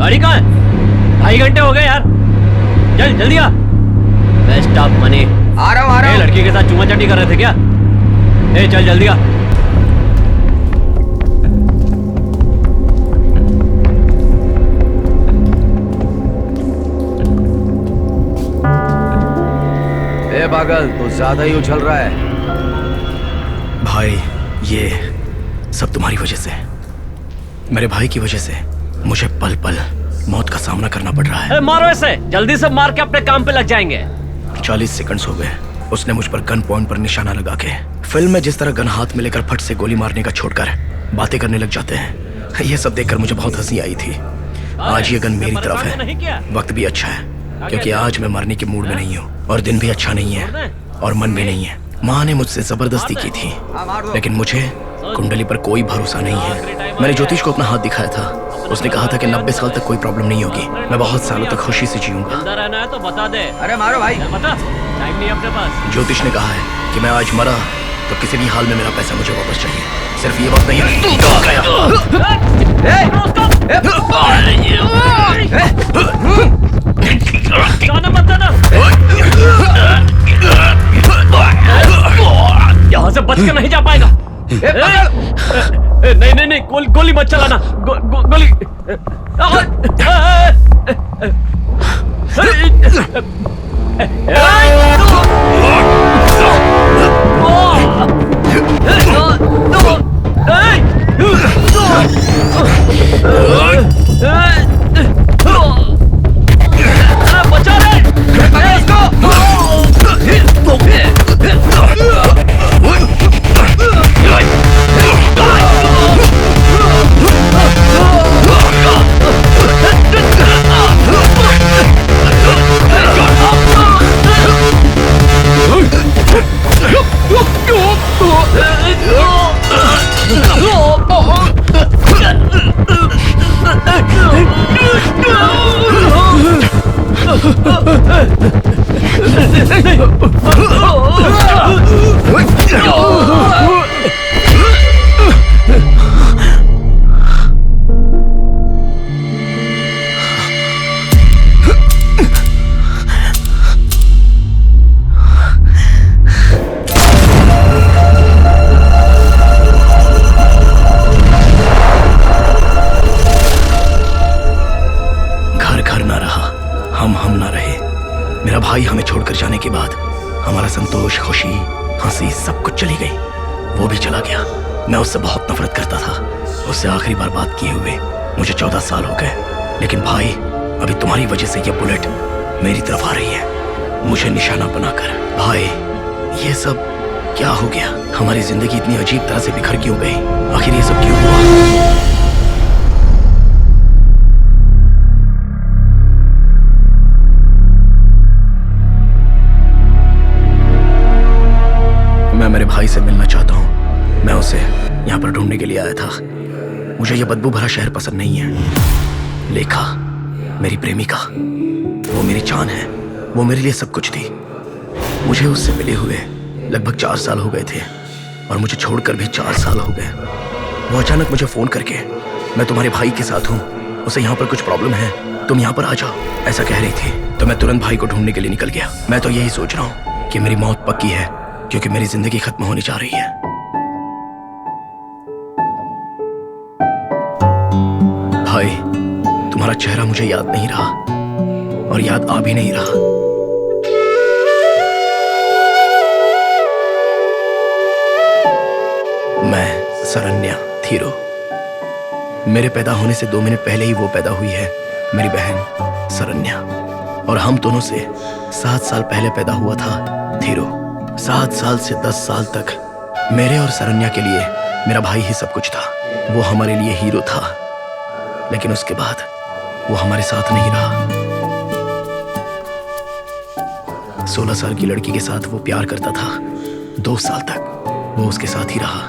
गाड़ी कहाँ है? 2.5 घंटे हो गए यार। चल जल्दी आ। Waste of money. आ रहा हूँ। लड़की के साथ चुमा चाटी कर रहे थे क्या? ए चल जल्दी आ। ए पागल, तू ज्यादा ही उछल रहा है। भाई ये सब तुम्हारी वजह से, मेरे भाई की वजह से मुझे पल पल मौत का सामना करना पड़ रहा है। मारो इसे, जल्दी से मार के अपने काम पे लग जाएंगे। 40 सेकंड्स हो गए। उसने मुझ पर गन पॉइंट पर निशाना लगा के, फिल्म में जिस तरह गन हाथ में लेकर फट से गोली मारने का छोड़कर बातें करने लग जाते हैं, ये सब देखकर मुझे बहुत हंसी आई थी। आज ये गन मेरी तरफ है। वक्त भी अच्छा है क्योंकि आज मैं मरने के मूड में नहीं हूँ और दिन भी अच्छा नहीं है और मन भी नहीं है। माँ ने मुझसे जबरदस्ती की थी, लेकिन मुझे कुंडली पर कोई भरोसा नहीं है। मैंने ज्योतिष को अपना हाथ दिखाया था। उसने कहा था कि 90 साल तक कोई प्रॉब्लम नहीं होगी। मैं बहुत सालों तक खुशी से जीऊंगा। जिंदा रहना है तो बता दे। अरे मारो भाई। बता, टाइम नहीं अपने पास। ज्योतिष ने कहा है कि मैं आज मरा तो किसी भी हाल में मेरा पैसा मुझे वापस चाहिए। सिर्फ ये वक्त नहीं है। तू कहाँ गया? जाना मत देना। यहाँ से बच के नहीं जा पाएगा। नहीं नहीं नहीं, गोली मत चलाना। गोली। बचा रे भाई हमें छोड़कर जाने के बाद हमारा संतोष, खुशी, हंसी सब कुछ चली गई। वो भी चला गया। मैं उससे बहुत नफरत करता था। उससे आखिरी बार बात किए हुए मुझे 14 साल हो गए। लेकिन भाई, अभी तुम्हारी वजह से ये बुलेट मेरी तरफ आ रही है, मुझे निशाना बनाकर। भाई, ये सब क्या हो गया? हमारी जिंदगी इतनी अजीब तरह से बिखर क्यों गई? आखिर ये सब क्यों हुआ? मैं मेरे भाई से मिलना चाहता हूँ। मैं उसे यहाँ पर ढूंढने के लिए आया था। मुझे ये बदबू भरा शहर पसंद नहीं है। लेखा, मेरी प्रेमिका, वो मेरी जान है। वो मेरे लिए सब कुछ थी। मुझे उससे मिले हुए लगभग 4 साल हो गए थे और मुझे छोड़कर भी 4 साल हो गए। वो अचानक मुझे फोन करके, मैं तुम्हारे भाई के साथ हूँ, उसे यहाँ पर कुछ प्रॉब्लम है, तुम यहाँ पर आ जाओ, ऐसा कह रही थी। तो मैं तुरंत भाई को ढूंढने के लिए निकल गया। मैं तो यही सोच रहा हूँ कि मेरी मौत पक्की है, क्योंकि मेरी जिंदगी खत्म होने जा रही है। भाई, तुम्हारा चेहरा मुझे याद नहीं रहा और याद आ भी नहीं रहा। मैं सरन्या थीरो। मेरे पैदा होने से 2 मिनट पहले ही वो पैदा हुई है, मेरी बहन सरन्या। और हम दोनों से 7 साल पहले पैदा हुआ था थीरो। 7 साल से 10 साल तक मेरे और सरन्या के लिए मेरा भाई ही सब कुछ था। वो हमारे लिए हीरो था, लेकिन उसके बाद वो हमारे साथ नहीं रहा। 16 साल की लड़की के साथ वो प्यार करता था। 2 साल तक वो उसके साथ ही रहा।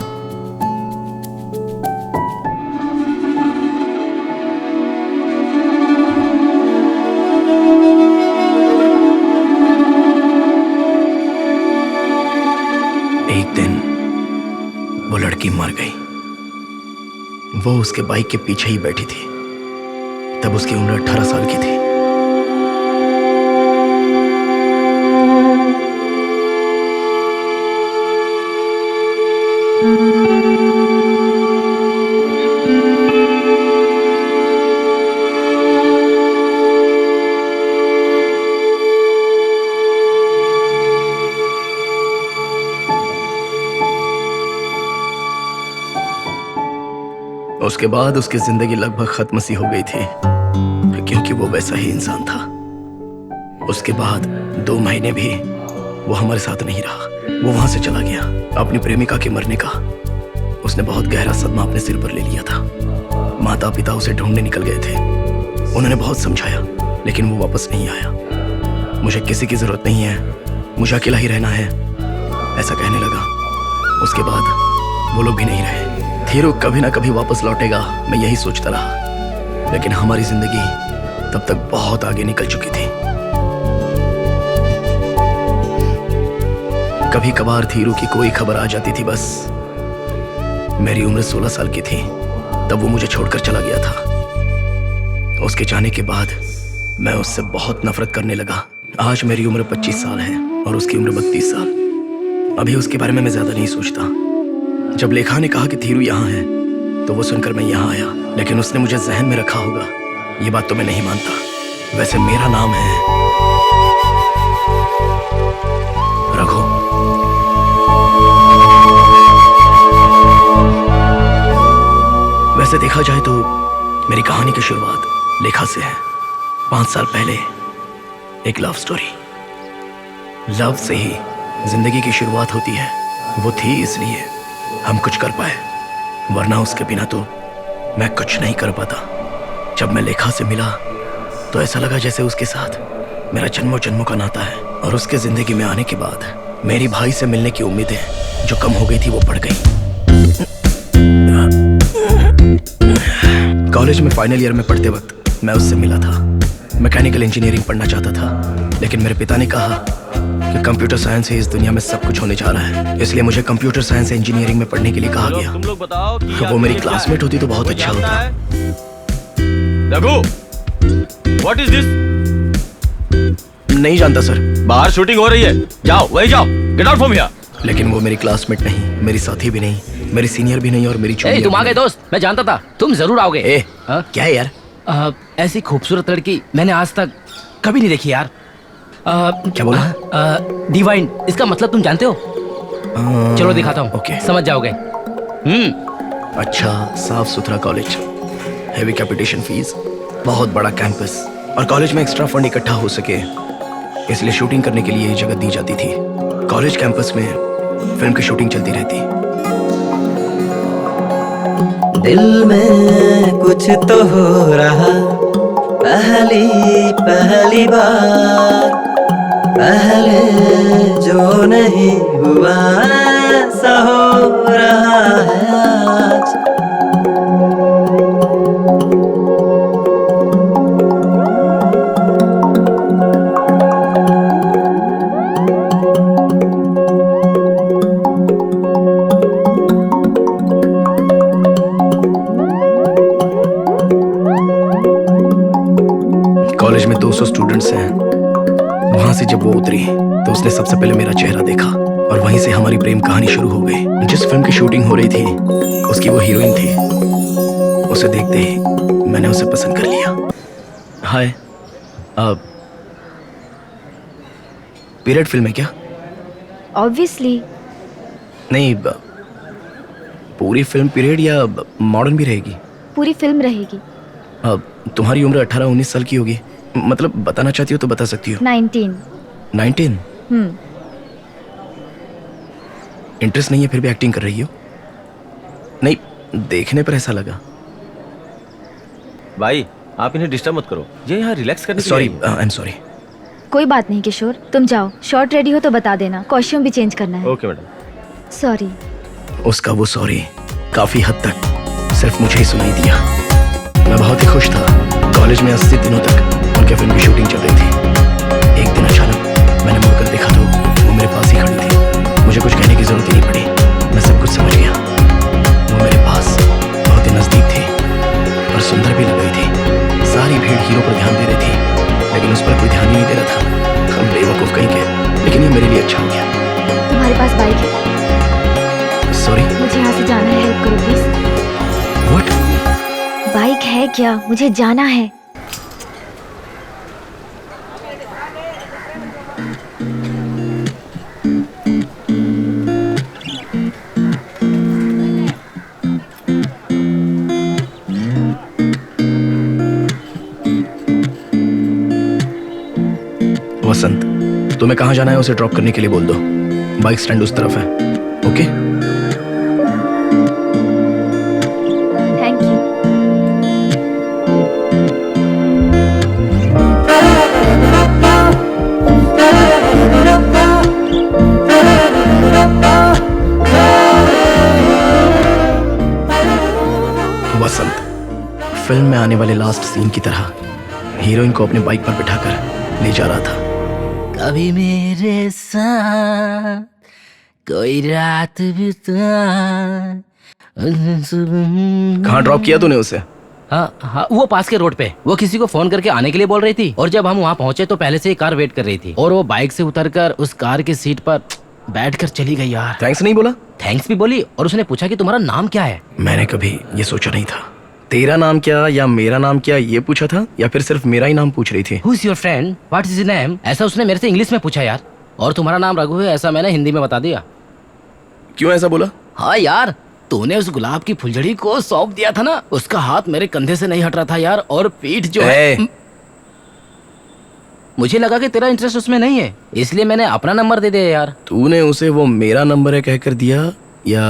एक दिन वो लड़की मर गई। वो उसके बाइक के पीछे ही बैठी थी। तब उसकी उम्र 18 साल की थी। उसके बाद उसकी जिंदगी लगभग खत्म सी हो गई थी, क्योंकि वो वैसा ही इंसान था। उसके बाद 2 महीने भी वो हमारे साथ नहीं रहा। वो वहां से चला गया अपनी प्रेमिका के मरने का। उसने बहुत गहरा सदमा अपने सिर पर ले लिया था। माता पिता उसे ढूंढने निकल गए थे। उन्होंने बहुत समझाया, लेकिन वो वापस नहीं आया। मुझे किसी की जरूरत नहीं है, मुझे अकेला ही रहना है, ऐसा कहने लगा। उसके बाद वो लोग भी नहीं रहे। थीरू कभी ना कभी वापस लौटेगा, मैं यही सोचता रहा। लेकिन हमारी जिंदगी तब तक बहुत आगे निकल चुकी थी। कभी कभार थीरू की कोई खबर आ जाती थी बस। मेरी उम्र 16 साल की थी तब वो मुझे छोड़कर चला गया था। उसके जाने के बाद मैं उससे बहुत नफरत करने लगा। आज मेरी उम्र 25 साल है और उसकी उम्र 32 साल। अभी उसके बारे में मैं ज्यादा नहीं सोचता। जब लेखा ने कहा कि थीरू यहाँ है तो वो सुनकर मैं यहाँ आया, लेकिन उसने मुझे जहन में रखा होगा, ये बात तो मैं नहीं मानता। वैसे मेरा नाम है रघु। वैसे देखा जाए तो मेरी कहानी की शुरुआत लेखा से है। 5 साल पहले एक लव स्टोरी। लव से ही जिंदगी की शुरुआत होती है। वो थी इसलिए हम कुछ कर पाए, वरना उसके बिना तो मैं कुछ नहीं कर पाता। जब मैं लेखा से मिला तो ऐसा लगा जैसे उसके साथ मेरा जन्मों जन्मों का नाता है। और उसके जिंदगी में आने के बाद मेरी भाई से मिलने की उम्मीदें जो कम हो गई थी वो बढ़ गई। कॉलेज में फाइनल ईयर में पढ़ते वक्त मैं उससे मिला था। मैकेनिकल इंजीनियरिंग पढ़ना चाहता था, लेकिन मेरे पिता ने कहा कि कंप्यूटर साइंस से इस दुनिया में सब कुछ होने जा रहा है, इसलिए मुझे कंप्यूटर साइंस इंजीनियरिंग में पढ़ने के लिए कहा गया। तुम लोग बताओ कि वो मेरी क्लासमेट होती तो बहुत अच्छा होता। Raghu, what is this? नहीं जानता सर। बाहर शूटिंग हो रही है, जाओ वही जाओ, गेट आउट फ्रॉम हियर। लेकिन वो मेरी क्लासमेट नहीं, मेरी साथी भी नहीं, मेरी सीनियर भी नहीं और मेरी जूनियर। तुम आ गए दोस्त, मैं जानता था तुम जरूर आओगे। क्या है यार? ऐसी खूबसूरत लड़की मैंने आज तक कभी नहीं देखी यार। क्या बोला? डिवाइन, इसका मतलब तुम जानते हो? चलो दिखाता हूँ, ओके। समझ जाओगे। अच्छा, साफ सुथरा कॉलेज, हेवी कैपिटेशन फीस, बहुत बड़ा कैंपस, और कॉलेज में एक्स्ट्रा फंड इकट्ठा हो सके इसलिए शूटिंग करने के लिए ये जगह दी जाती थी। कॉलेज कैंपस में फिल्म की शूटिंग चलती रहती। दिल में कुछ तो हो रहा, पहली बार, पहले जो नहीं हुआ ऐसा हो रहा है आज। कॉलेज में 200 स्टूडेंट्स हैं। वहां से जब वो उतरी तो उसने सबसे पहले मेरा चेहरा देखा और वहीं से हमारी प्रेम कहानी शुरू हो गई। जिस फिल्म की शूटिंग हो रही थी उसकी वो हीरोइन थी। उसे देखते ही मैंने उसे पसंद कर लिया। हाय, पीरियड फिल्म है क्या? ऑब्वियसली। नहीं, पूरी फिल्म पीरियड या मॉडर्न भी रहेगी? पूरी फिल्म रहेगी। तुम्हारी उम्र 18-19 साल की होगी, मतलब बताना चाहती हो तो बता सकती हो। 19। इंटरेस्ट नहीं है फिर भी एक्टिंग कर रही हो? नहीं, देखने पर ऐसा लगा। भाई आप इन्हें डिस्टर्ब मत करो, ये यहाँ रिलैक्स करने के सॉरी, लिए आई एम सॉरी। कोई बात नहीं किशोर, तुम जाओ। शॉर्ट रेडी हो तो बता देना, कॉस्ट्यूम भी चेंज करना है। Okay madam. सॉरी। उसका वो सॉरी काफी हद तक सिर्फ मुझे ही सुनाई दिया। मैं बहुत ही खुश था। कॉलेज में 80 दिनों तक उनके फिल्म की शूटिंग चल रही थी। एक दिन अचानक मैंने मुड़कर देखा तो वो मेरे पास ही खड़ी थी। मुझे कुछ कहने की जरूरत ही नहीं पड़ी, मैं सब कुछ समझ गया। वो मेरे पास बहुत ही नजदीक थी और सुंदर भी लग रही थी। सारी पहचान गया। तुम्हारे पास बाइक है? सॉरी, मुझे यहाँ से जाना है, हेल्प करो प्लीज। व्हाट? बाइक है क्या? मुझे जाना है। वसंत, तुम्हें कहाँ जाना है उसे ड्रॉप करने के लिए बोल दो। बाइक स्टैंड उस तरफ है। Okay? Thank you. Vasant, film में आने वाले लास्ट सीन की तरह हीरोइन को अपने बाइक पर बिठाकर ले जा रहा था। कभी मेरे साथ कोई रात बिता। कहाँ ड्रॉप किया तूने उसे? हाँ हाँ, वो पास के रोड पे। वो किसी को फोन करके आने के लिए बोल रही थी, और जब हम वहाँ पहुंचे तो पहले से ही कार वेट कर रही थी, और वो बाइक से उतरकर उस कार की सीट पर बैठकर चली गई यार। थैंक्स नहीं बोला? थैंक्स भी बोली, और उसने पूछा कि तुम्हारा नाम क्या है। मैंने कभी ये सोचा नहीं था। तेरा नाम क्या या मेरा नाम क्या ये पूछा था, या फिर सिर्फ मेरा ही नाम पूछ रही थी? Who is your friend, what is your name, ऐसा उसने मेरे से इंग्लिश में पूछा यार। और तुम्हारा नाम रघु है ऐसा मैंने हिंदी में बता दिया। क्यों ऐसा बोला? हाँ यार, तूने उस गुलाब की फुलझड़ी को सौंप दिया था ना, उसका हाथ मेरे कंधे से नहीं हट रहा था यार, और पीठ जो है। मुझे लगा कि तेरा इंटरेस्ट उसमें नहीं है, इसलिए मैंने अपना नंबर दे दिया यार। तूने उसे वो मेरा नंबर है कहकर दिया, या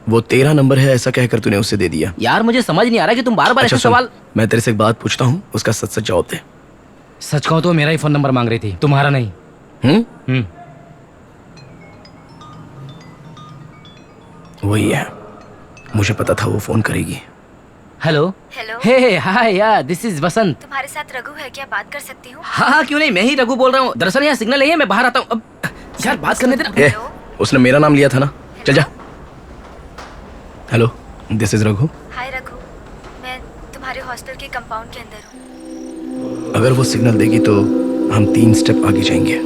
वो तेरा नंबर है ऐसा कहकर तूने उसे दे दिया? यार मुझे समझ नहीं आ रहा कि तुम बार बार अच्छा ऐसे सुन, सवाल। मैं तेरे से एक बात पूछता हूँ, उसका सच सच जवाब दे। सच कहूँ तो मेरा ही फोन नंबर मांग रही थी, तुम्हारा नहीं। हम्म? वही है, मुझे पता था वो फोन करेगी। हेलो। हेलो। हे हाय यार, दिस इज वसंत। तुम्हारे साथ रघु है क्या? बात कर सकती हूँ? हाँ क्यों नहीं, मैं ही रघु बोल रहा हूँ। दरअसल यहाँ सिग्नल नहीं है, मैं बाहर आता हूँ। अब यार बात करने देना। उसने मेरा नाम लिया था ना, चल जा। Hello, this is Raghu. Hi Raghu, मैं तुम्हारे हॉस्टल के कंपाउंड के अंदर हूँ। अगर वो सिग्नल देगी तो हम 3 स्टेप आगे जाएंगे।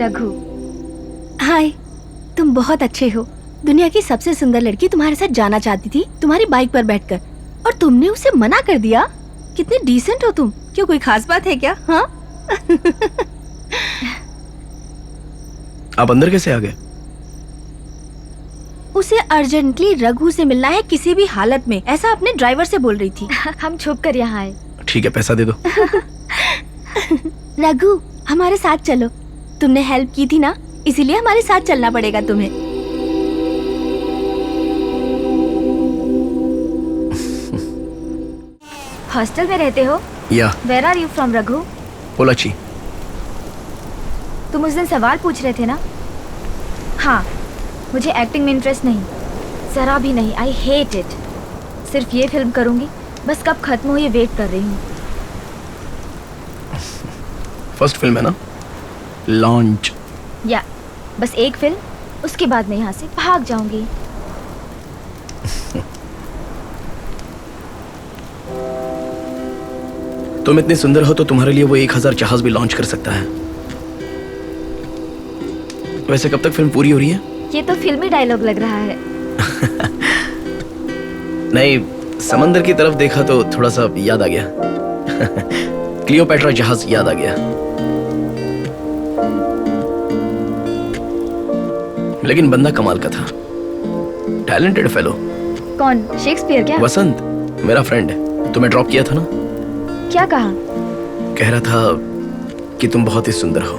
रघु, हाय, तुम बहुत अच्छे हो। दुनिया की सबसे सुंदर लड़की तुम्हारे साथ जाना चाहती थी तुम्हारी बाइक पर बैठकर, और तुमने उसे मना कर दिया। कितने डिसेंट हो तुम। क्यों, कोई खास बात है क्या? हाँ? आप अंदर कैसे आ गए? उसे अर्जेंटली रघु से मिलना है किसी भी हालत में, ऐसा अपने ड्राइवर से बोल रही थी। हम छुप कर यहाँ आए। ठीक है, पैसा दे दो। रघु, हमारे साथ चलो। तुमने हेल्प की थी ना, इसीलिए हमारे साथ चलना पड़ेगा तुम्हें। हॉस्टल में रहते हो? या where are you from Raghu? Pollachi. तुम उस दिन सवाल पूछ रहे थे ना? हाँ, मुझे एक्टिंग में इंटरेस्ट नहीं, जरा भी नहीं। I hate it. सिर्फ ये फिल्म करूंगी, बस कब खत्म हो ये वेट कर रही हूँ। फर्स्ट फिल्म है ना, लॉन्च। या बस एक फिल्म, उसके बाद मैं यहाँ से भाग जाऊंगी। तुम इतनी सुंदर हो तो तुम्हारे लिए वो 1000 जहाज भी लॉन्च कर सकता है। वैसे कब तक फिल्म पूरी हो रही है? ये तो फिल्मी डायलॉग लग रहा है। नहीं, समंदर की तरफ देखा तो थोड़ा सा याद आ गया। क्लियोपेट्रा जहाज याद आ गया। लेकिन बंदा कमाल का था, टैलेंटेड फेलो। कौन, शेक्सपियर क्या? वसंत, मेरा फ्रेंड है। तुम्हें ड्रॉप किया था ना? क्या कहा? कह रहा था कि तुम बहुत ही सुंदर हो।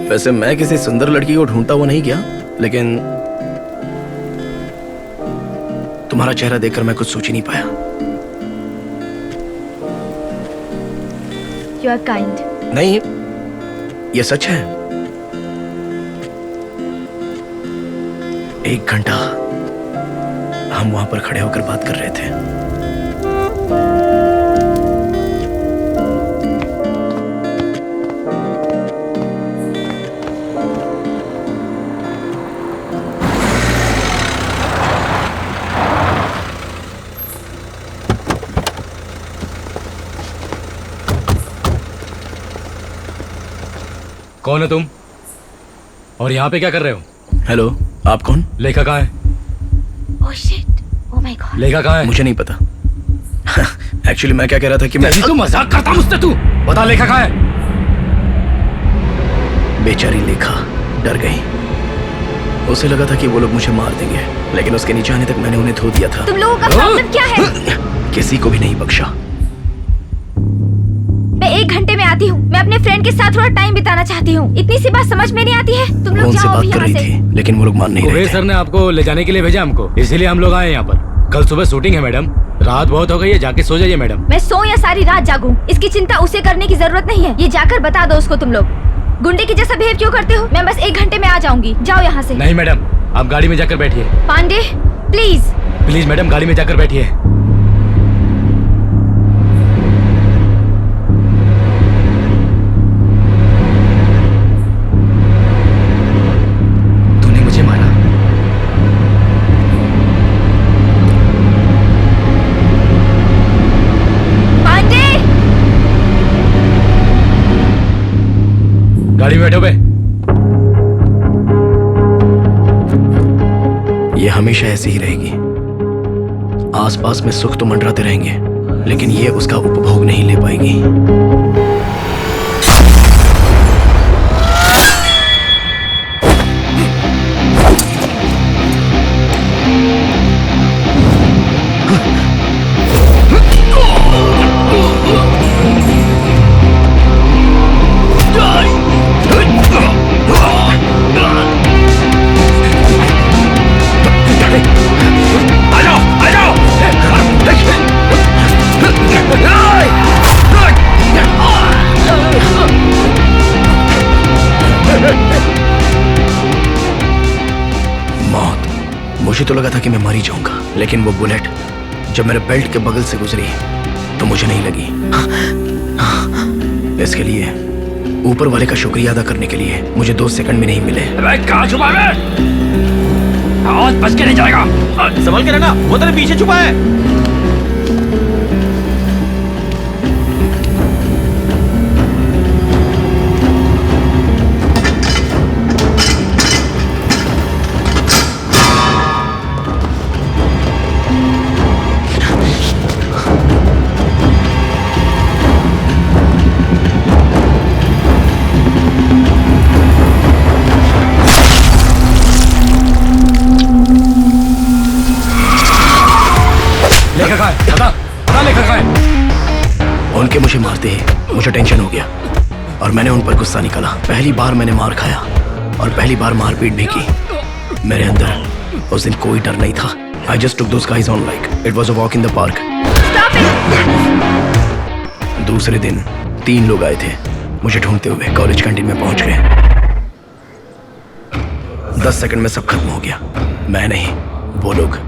वैसे मैं किसी सुंदर लड़की को ढूंढता हुआ नहीं गया, लेकिन तुम्हारा चेहरा देखकर मैं कुछ सोच ही नहीं पाया। You are kind. नहीं, ये सच है। 1 घंटा हम वहां पर खड़े होकर बात कर रहे थे। कौन है तुम और यहाँ पे क्या कर रहे हो? हेलो, आप कौन? लेखा कहाँ है? Oh shit, oh my God. लेखा कहाँ है? मुझे नहीं पता। एक्चुअली मैं क्या कह रहा था कि मैं तू मजाक करता मुझसे, तू बता लेखा कहाँ है? बेचारी लेखा डर गई। उसे लगा था कि वो लोग मुझे मार देंगे, लेकिन उसके नीचे आने तक मैंने उन्हें धो दिया था। तुम लोगों का प्रॉब्लम क्या है? किसी को भी नहीं बख्शा। मैं 1 घंटे में आती हूँ। मैं अपने फ्रेंड के साथ थोड़ा टाइम बिताना चाहती हूँ। इतनी सी बात समझ में नहीं आती है? तुम वो लोग उनसे जाओ बात अभी कर यहाँ रही से। थी, लेकिन वो लोग मान नहीं रहे कुबेर थे। सर ने आपको ले जाने के लिए भेजा हमको, इसीलिए हम लोग आए यहाँ पर। कल सुबह शूटिंग है मैडम, रात बहुत हो गई है, जाके सो जाइए मैडम। मैं सो या सारी रात जागूं, इसकी चिंता उसे करने की जरूरत नहीं है। ये जाकर बता दो उसको। तुम लोग गुंडे की जैसा बिहेव क्यों करते हो? मैं बस 1 घंटे में आ जाऊंगी। जाओ यहाँ से। नहीं मैडम, आप गाड़ी में जाकर बैठिए। पांडे प्लीज। प्लीज मैडम, गाड़ी में जाकर बैठिए। तूने मुझे मारा। पांडे गाड़ी में बैठो बे। ये हमेशा ऐसी ही रहेगी। आसपास में सुख तो मंडराते रहेंगे, लेकिन ये उसका उपभोग नहीं ले पाएगी। मुझे तो लगा था कि मैं मर ही जाऊंगा, लेकिन वो बुलेट जब मेरे बेल्ट के बगल से गुजरी तो मुझे नहीं लगी। इसके लिए ऊपर वाले का शुक्रिया अदा करने के लिए मुझे 2 सेकंड भी नहीं मिले। कहाँ छुपा है? बच के नहीं जाएगा। संभल के रहना, वो तेरे पीछे छुपा है। उनके मुझे मारते ही मुझे टेंशन हो गया और मैंने उन पर गुस्सा निकाला। पहली बार मैंने मार खाया और पहली बार मारपीट भी की। मेरे अंदर उस दिन कोई डर नहीं था। I just took those guys on like it was a walk in the park. दूसरे दिन 3 लोग आए थे मुझे ढूंढते हुए, कॉलेज कैंटीन में पहुंच गए। 10 सेकंड में सब खत्म हो गया। मैं नहीं, वो लोग।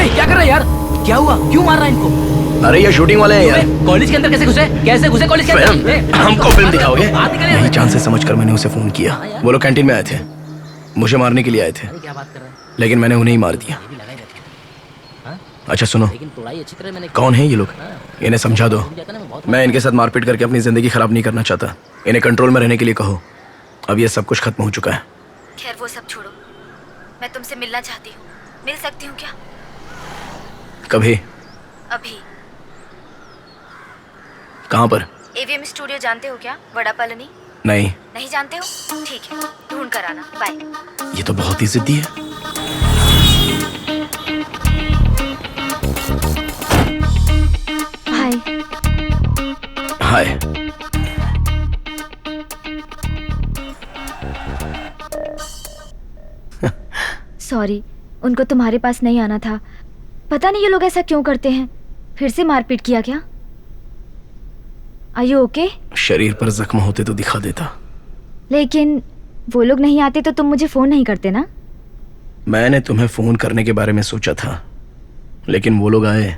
क्या कर रहा है यार? क्या हुआ? क्यों मार रहा है इनको? अरे ये शूटिंग वाले हैं यार। कॉलेज के अंदर कैसे घुसे? कैसे घुसे कॉलेज के अंदर? हमको फिल्म दिखाओगे? यही चांस से समझकर मैंने उसे फोन किया। वो लोग कैंटीन में आए थे, मुझे मारने के लिए आए थे, क्या बात कर रहा है? लेकिन मैंने उन्हें ही मार दिया। अच्छा सुनो, लेकिन तोड़ाई अच्छी तरह मैंने कौन है ये लोग? इन्हें समझा दो। मैं इनके साथ मारपीट करके अपनी जिंदगी खराब नहीं करना चाहता। इन्हें कंट्रोल में रहने के लिए कहो। अब ये सब कुछ खत्म हो चुका है। खैर वो सब छोड़ो, मैं तुमसे मिलना चाहती हूँ। मिल सकती हूँ क्या? कभी? अभी। कहाँ पर? एवीएम स्टूडियो जानते हो क्या? वड़ा कॉलोनी। नहीं। नहीं जानते हो? ठीक है, ढूंढ कर आना। बाय। ये तो बहुत ही जिद्दी है। हाय। हाय। सॉरी, उनको तुम्हारे पास नहीं आना था। पता नहीं ये लोग ऐसा क्यों करते हैं। फिर से मारपीट किया क्या? Are you okay? शरीर पर जख्म होते तो दिखा देता। लेकिन वो लोग नहीं आते तो तुम मुझे फोन नहीं करते ना? मैंने तुम्हें फोन करने के बारे में सोचा था, लेकिन वो लोग आए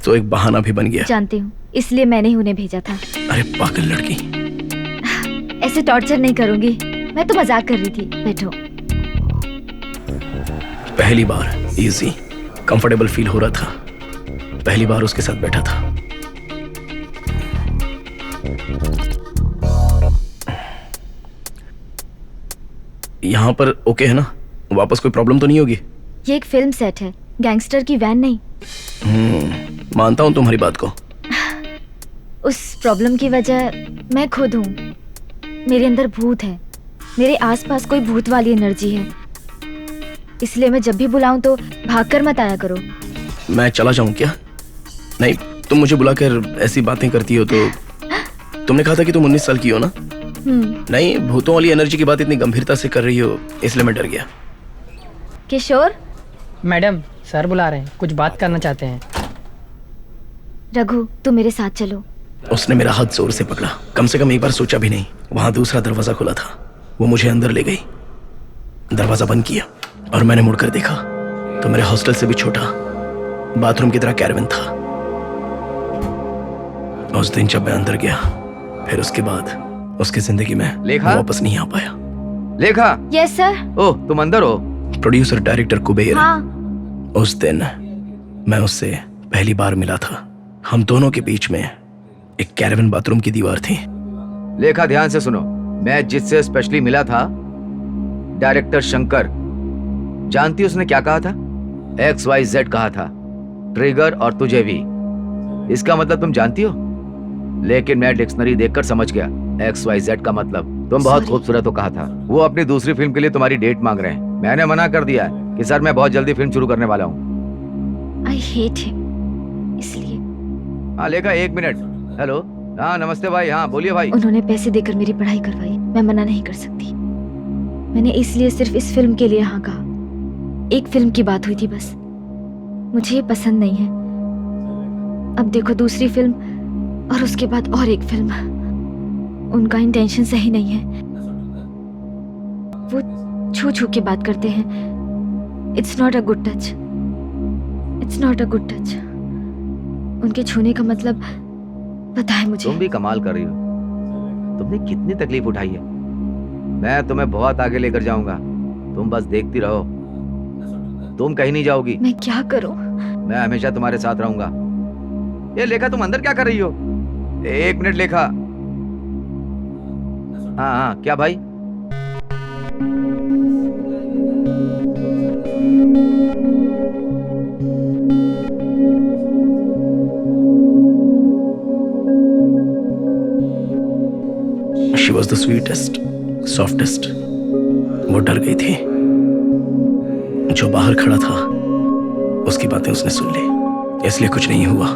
तो एक बहाना भी बन गया। जानती हूँ, इसलिए मैंने ही उन्हें भेजा था। अरे पागल लड़की। ऐसे टॉर्चर नहीं करूंगी, मैं तो मजाक कर रही थी। बैठो। पहली बार इजी कंफर्टेबल फील हो रहा था। पहली बार उसके साथ बैठा था। यहाँ पर ओके है ना? वापस कोई प्रॉब्लम तो नहीं होगी? ये एक फिल्म सेट है, गैंगस्टर की वैन नहीं। मानता हूँ तुम्हारी बात को। उस प्रॉब्लम की वजह मैं खुद हूँ। मेरे अंदर भूत है, मेरे आसपास कोई भूत वाली एनर्जी है, इसलिए मैं जब भी बुलाऊं तो भागकर मत आया करो। मैं चला जाऊं क्या? नहीं, तुम मुझे बुलाकर ऐसी बातें करती हो तो। तुमने कहा था कि तुम 19 साल की हो ना? नहीं, भूतों वाली एनर्जी की बात इतनी गंभीरता से कर रही हो इसलिए मैं डर गया। किशोर, मैडम सर बुला रहे हैं, कुछ बात करना चाहते हैं। रघु तू मेरे साथ चलो। उसने मेरा हाथ जोर से पकड़ा, कम से कम एक बार सोचा भी नहीं। वहां दूसरा दरवाजा खुला था, वो मुझे अंदर ले गई। दरवाजा बंद किया और मैंने मुड़कर देखा तो मेरे हॉस्टल से भी छोटा बाथरूम की तरह कैरवन था। उस दिन जब मैं अंदर गया, फिर उसके बाद उसकी जिंदगी में लेखा? वापस नहीं आ पाया। लेखा, यस सर। ओह तुम अंदर हो? Producer director Kuber. हाँ। उस दिन मैं उससे पहली बार मिला था। हम दोनों के बीच में एक कैरवन बाथरूम की दीवार थी। लेखा ध्यान से सुनो, मैं जिससे स्पेशली मिला था डायरेक्टर शंकर, जानती उसने क्या कहा था? XYZ कहा था, ट्रिगर और तुझे भी। इसका मतलब तुम जानती हो? लेकिन मैं डिक्शनरी देखकर समझ गया XYZ का मतलब तुम बहुत खूबसूरत हो कहा था। वो अपनी दूसरी फिल्म के लिए तुम्हारी डेट मांग रहे हैं। मैंने मना कर दिया कि सर मैं बहुत जल्दी फिल्म शुरू करने वाला हूँ। आई हेट हिम, इसलिए। हाँ लेखा, एक मिनट। हेलो, हाँ नमस्ते भाई। हाँ बोलिए भाई। उन्होंने पैसे देकर मेरी पढ़ाई करवाई, मैं मना नहीं कर सकती। मैंने इसलिए सिर्फ इस फिल्म के लिए हाँ कहा। एक फिल्म की बात हुई थी बस, मुझे ये पसंद नहीं है। अब देखो दूसरी फिल्म और उसके बाद और एक फिल्म। उनका इंटेंशन सही नहीं है, वो छू छू के बात करते हैं। It's not a good touch, it's not a good touch. उनके छूने का मतलब पता है मुझे। तुम भी कमाल कर रही हो, तुमने कितनी तकलीफ उठाई है। मैं तुम्हें बहुत आगे लेकर जाऊंगा, तुम बस देखती रहो। तुम कहीं नहीं जाओगी। मैं क्या करूं? मैं हमेशा तुम्हारे साथ रहूंगा। ये लेखा, तुम अंदर क्या कर रही हो? एक मिनट लेखा। हाँ हाँ, क्या भाई? She was the sweetest, softest. वो डर गई थी। जो बाहर खड़ा था उसकी बातें उसने सुन ली, इसलिए कुछ नहीं हुआ।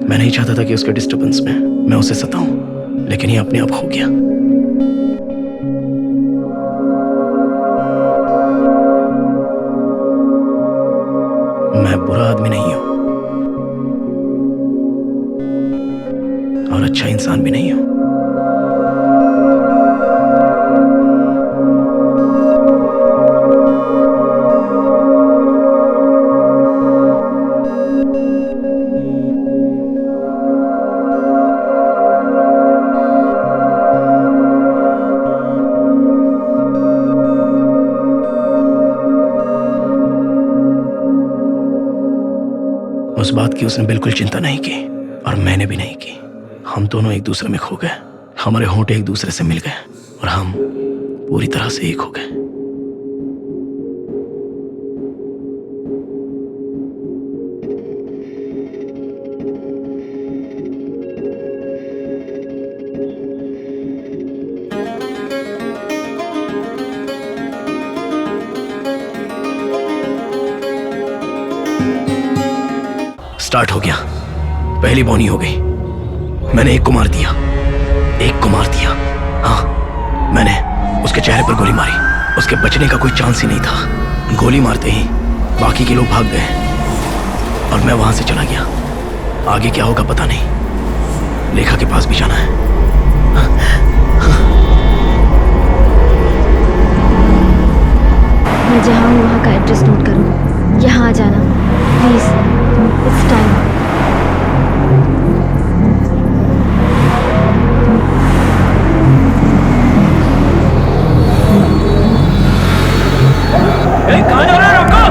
मैं नहीं चाहता था कि उसके डिस्टर्बेंस में मैं उसे सताऊं, लेकिन ये अपने आप हो गया। मैं बुरा आदमी नहीं हूं और अच्छा इंसान भी नहीं हूं। उस बात की उसने बिल्कुल चिंता नहीं की और मैंने भी नहीं की। हम दोनों एक दूसरे में खो गए, हमारे होंठ एक दूसरे से मिल गए और हम पूरी तरह से एक हो गए। स्टार्ट हो गया। पहली बौनी हो गई। मैंने एक को मार दिया, एक को मार दिया। हाँ, मैंने उसके चेहरे पर गोली मारी। उसके बचने का कोई चांस ही नहीं था। गोली मारते ही बाकी के लोग भाग गए और मैं वहां से चला गया। आगे क्या होगा पता नहीं। लेखा के पास भी जाना है। मैं जहाँ हूँ वहाँ का एड्रेस नोट करो। यहाँ आ जाना प्लीज, इट्स टाइम। कहाँ जा रहा है? रुको!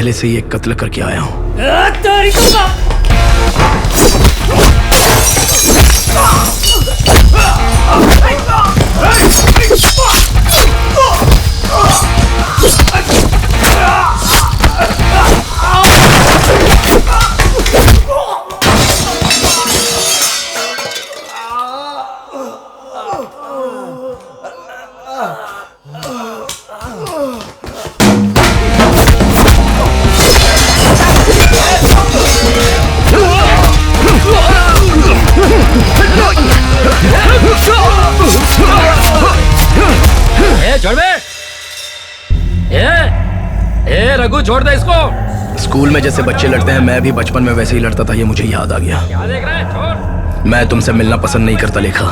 पहले से ही एक कत्ल करके आया हूं। छोड़ बे। रघु छोड़ दे इसको। स्कूल में जैसे बच्चे लड़ते हैं मैं भी बचपन में वैसे ही लड़ता था, ये मुझे याद आ गया। क्या देख रहा है? छोड़। मैं तुमसे मिलना पसंद नहीं करता लेखा,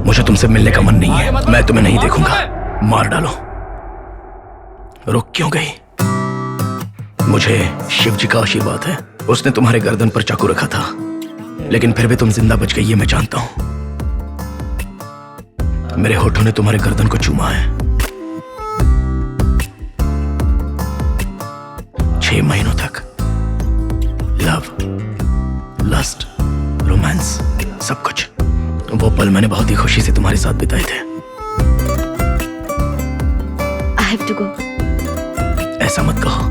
मुझे तुमसे मिलने का मन नहीं है। मैं तुम्हें नहीं देखूंगा, मार डालो। रुक क्यों गई? मुझे शिव जी का आशीर्वाद है, उसने तुम्हारे गर्दन पर चाकू रखा था, लेकिन फिर भी तुम जिंदा बच गई, ये मैं जानता हूं। मेरे होठों ने तुम्हारे गर्दन को चूमा है। 6 महीनों तक लव, लस्ट, रोमांस, सब कुछ। वो पल मैंने बहुत ही खुशी से तुम्हारे साथ बिताए थे। I have to go. ऐसा मत कहो,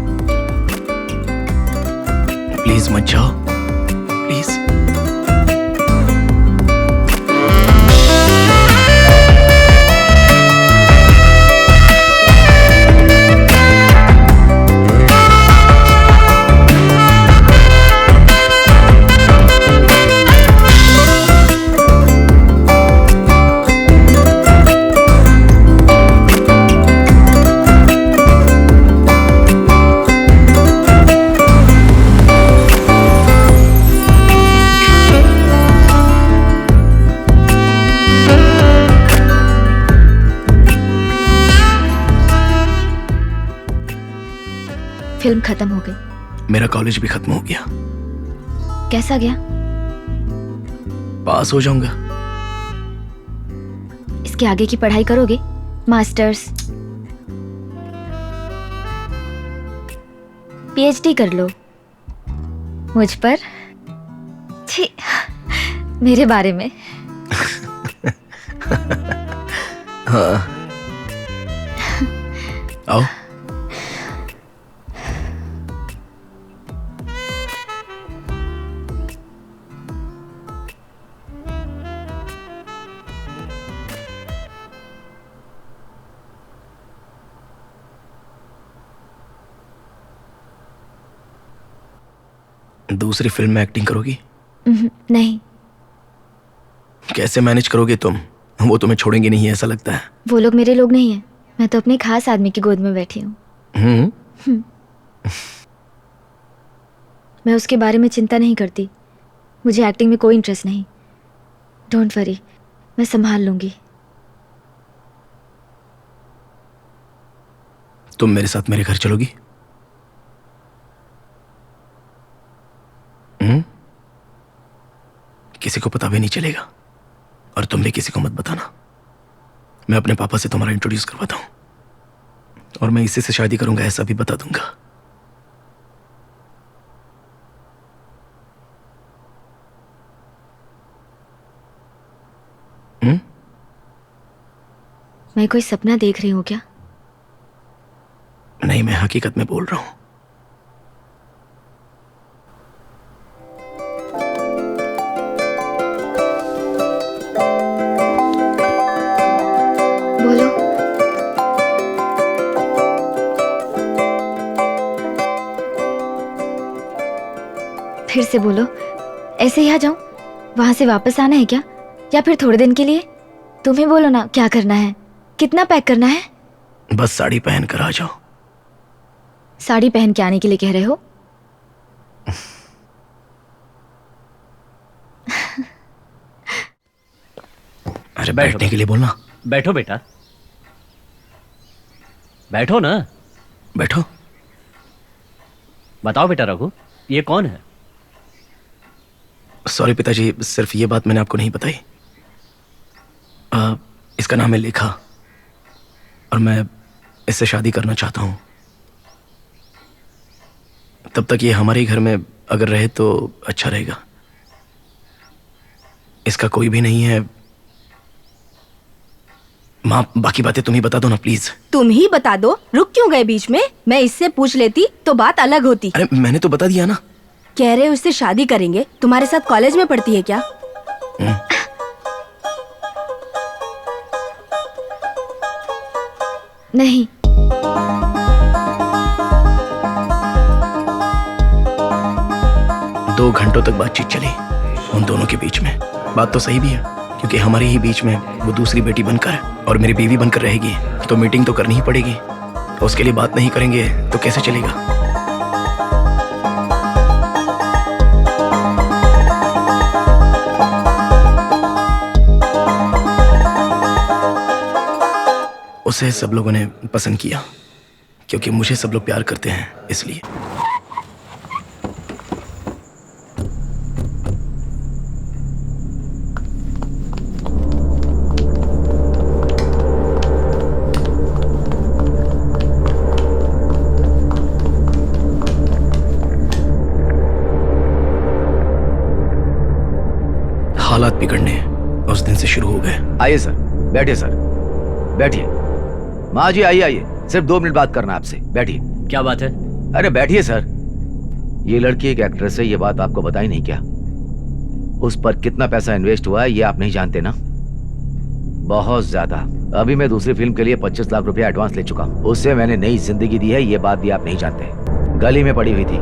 प्लीज मत जाओ, प्लीज। फिल्म खत्म हो गई। मेरा कॉलेज भी खत्म हो गया। कैसा गया? पास हो जाऊंगा। इसके आगे की पढ़ाई करोगे? मास्टर्स, पीएचडी कर लो। मुझ पर? छी, मेरे बारे में। हाँ, आओ। दूसरी फिल्म में एक्टिंग करोगी? नहीं। कैसे मैनेज करोगे तुम? वो तुम्हें छोड़ेंगे नहीं, ऐसा लगता है। वो लोग मेरे लोग नहीं हैं। मैं तो अपने खास आदमी की गोद में बैठी हूँ। मैं उसके बारे में चिंता नहीं करती। मुझे एक्टिंग में कोई इंटरेस्ट नहीं। डोंट वरी, मैं संभाल लूंगी। तुम मेरे साथ मेरे घर चलोगी? किसी को पता भी नहीं चलेगा, और तुम भी किसी को मत बताना। मैं अपने पापा से तुम्हारा इंट्रोड्यूस करवाता हूं, और मैं इसी से शादी करूंगा ऐसा भी बता दूंगा। मैं कोई सपना देख रही हूँ क्या? नहीं, मैं हकीकत में बोल रहा हूं। बोलो। फिर से बोलो। ऐसे ही आ जाऊं? वहां से वापस आना है क्या, या फिर थोड़े दिन के लिए? तुम्हें बोलो ना, क्या करना है, कितना पैक करना है? बस साड़ी पहन कर आ जाओ। साड़ी पहन के आने के लिए कह रहे हो? अरे बैठने के लिए बोलना। बैठो बेटा, बैठो ना। बैठो। बताओ बेटा रघु, ये कौन है? सॉरी पिताजी, सिर्फ ये बात मैंने आपको नहीं बताई। इसका नाम है लेखा, और मैं इससे शादी करना चाहता हूं। तब तक ये हमारे ही घर में अगर रहे तो अच्छा रहेगा। इसका कोई भी नहीं है। माँ, बाकी बातें तुम ही बता दो ना प्लीज। तुम ही बता दो, रुक क्यों गए बीच में? मैं इससे पूछ लेती तो बात अलग होती। अरे मैंने तो बता दिया ना। कह रहे हो उससे शादी करेंगे? तुम्हारे साथ कॉलेज में पढ़ती है क्या? नहीं। 2 घंटों तक बातचीत चली उन दोनों के बीच में। बात तो सही भी है, क्योंकि हमारे ही बीच में वो दूसरी बेटी बनकर और मेरी बीवी बनकर रहेगी, तो मीटिंग तो करनी ही पड़ेगी। उसके लिए बात नहीं करेंगे तो कैसे चलेगा? उसे सब लोगों ने पसंद किया, क्योंकि मुझे सब लोग प्यार करते हैं, इसलिए। हालात बिगड़ने उस दिन से शुरू हो गए। आइए सर, बैठिए सर, बैठिए। माँ जी आइए आइए, सिर्फ 2 मिनट बात करना आपसे, बैठिए। क्या बात है? अरे बैठिए सर। ये लड़की एक एक्ट्रेस है, ये बात आपको बताई नहीं क्या? उस पर कितना पैसा इन्वेस्ट हुआ है ये आप नहीं जानते ना? बहुत ज्यादा। अभी मैं दूसरी फिल्म के लिए 25 लाख रुपया एडवांस ले चुका हूँ। उससे मैंने नई जिंदगी दी है, ये बात भी आप नहीं जानते। गली में पड़ी हुई थी,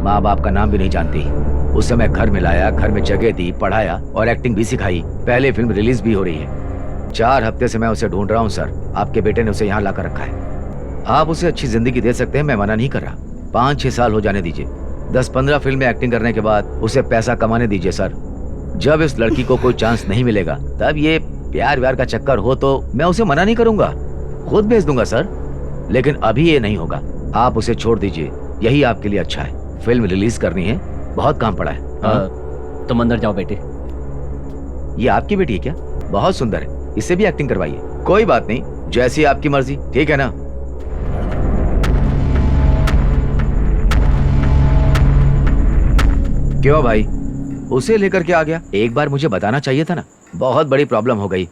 माँ बाप का नाम भी नहीं जानती। उसे मैं घर में लाया, घर में जगह दी, पढ़ाया और एक्टिंग भी सिखाई। पहले फिल्म रिलीज भी हो रही है। 4 हफ्ते से मैं उसे ढूंढ रहा हूँ सर। आपके बेटे ने उसे यहाँ लाकर रखा है। आप उसे अच्छी जिंदगी दे सकते हैं, मैं मना नहीं कर रहा। 5-6 साल हो जाने दीजिए। 10-15 फिल्म में एक्टिंग करने के बाद उसे पैसा कमाने दीजिए सर। जब इस लड़की को कोई चांस नहीं मिलेगा, तब ये प्यार व्यार का चक्कर हो तो मैं उसे मना नहीं करूंगा, खुद भेज दूंगा सर। लेकिन अभी ये नहीं होगा। आप उसे छोड़ दीजिए, यही आपके लिए अच्छा है। फिल्म रिलीज करनी है, बहुत काम पड़ा है। तुम अंदर जाओ बेटे। ये आपकी बेटी है क्या? बहुत सुंदर है, इससे भी एक्टिंग करवाइए। कोई बात नहीं, जैसी आपकी मर्जी, ठीक है ना? क्यों भाई, उसे लेकर के आ गया? एक बार मुझे बताना चाहिए था ना। बहुत बड़ी प्रॉब्लम हो गई।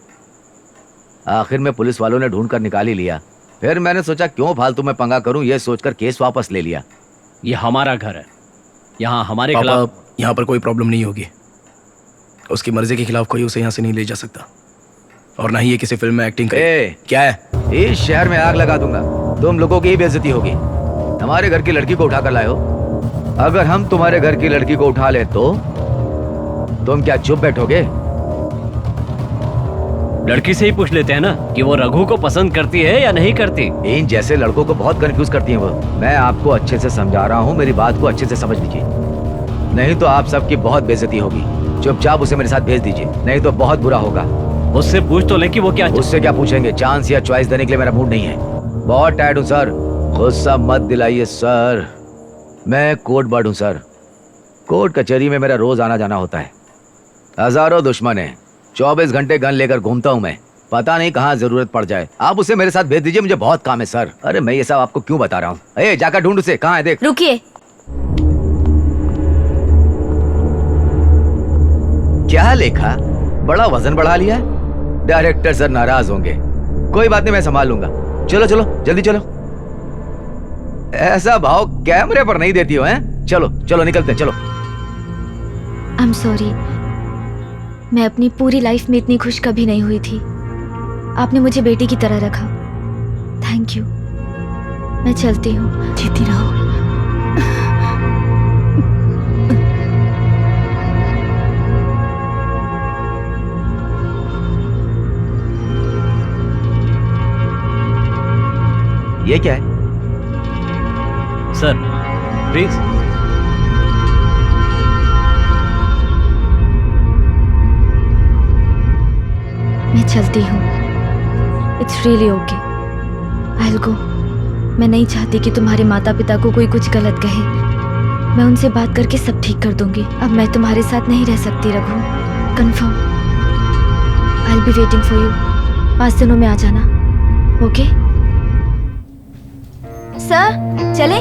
आखिर में पुलिस वालों ने ढूंढ कर निकाल ही लिया। फिर मैंने सोचा क्यों फालतू में पंगा करूं, ये सोचकर केस वापस ले लिया। ये हमारा घर है, यहाँ हमारे पापा, खिलाफ। यहाँ पर कोई प्रॉब्लम नहीं होगी। उसकी मर्जी के खिलाफ कोई उसे यहाँ से नहीं ले जा सकता, और ना ही ये किसी फिल्म में एक्टिंग करे। क्या है? इस शहर में आग लगा दूंगा, तुम लोगों की ही बेइज्जती होगी। हमारे घर की लड़की को उठाकर लाए हो। अगर हम तुम्हारे घर की लड़की को उठा ले तो तुम क्या चुप बैठोगे? लड़की से ही पूछ लेते हैं ना कि वो रघु को पसंद करती है या नहीं करती। इन जैसे लड़कों को बहुत कंफ्यूज करती हैं वो। मैं आपको अच्छे से समझा रहा हूँ, मेरी बात को अच्छे से समझ लीजिए, नहीं तो आप सबकी बहुत बेइज्जती होगी। चुपचाप उसे मेरे साथ भेज दीजिए, नहीं तो बहुत बुरा होगा। उससे पूछ तो ले कि वो क्या। उससे क्या पूछेंगे? चांस या चॉइस देने के लिए मेरा मूड नहीं है। बहुत टायर्ड हूँ सर, गुस्सा मत दिलाइए सर। मैं कोर्ट बर्ड हूँ सर। कोर्ट कचहरी में मेरा रोज आना जाना होता है। हजारों दुश्मन है, 24 घंटे गन लेकर घूमता हूँ मैं। पता नहीं कहाँ जरूरत पड़ जाए। आप उसे मेरे साथ भेज दीजिए, मुझे बहुत काम है सर। अरे मैं ये सब आपको क्यों बता रहा हूँ? जाकर ढूंढ उसे, कहाँ है देख। रुकिए। क्या लेखा, बड़ा वजन बढ़ा लिया है? डायरेक्टर सर नाराज होंगे। कोई बात नहीं, मैं संभाल लूंगा। चलो चलो जल्दी चलो। ऐसा भाव कैमरे पर नहीं देती हो, हैं? चलो चलो निकलते हैं, चलो। आई एम सॉरी, मैं अपनी पूरी लाइफ में इतनी खुश कभी नहीं हुई थी। आपने मुझे बेटी की तरह रखा। Thank you. मैं चलती हूँ। जीती रहो। ये क्या है? Sir please. मैं चलती हूँ। It's really okay, I will go. मैं नहीं चाहती कि तुम्हारे माता पिता को कोई कुछ गलत कहे। मैं उनसे बात करके सब ठीक कर दूंगी। अब मैं तुम्हारे साथ नहीं रह सकती Raghu, confirm. I will be waiting for you. 5 दिनों में आ जाना, ओके? सर चले।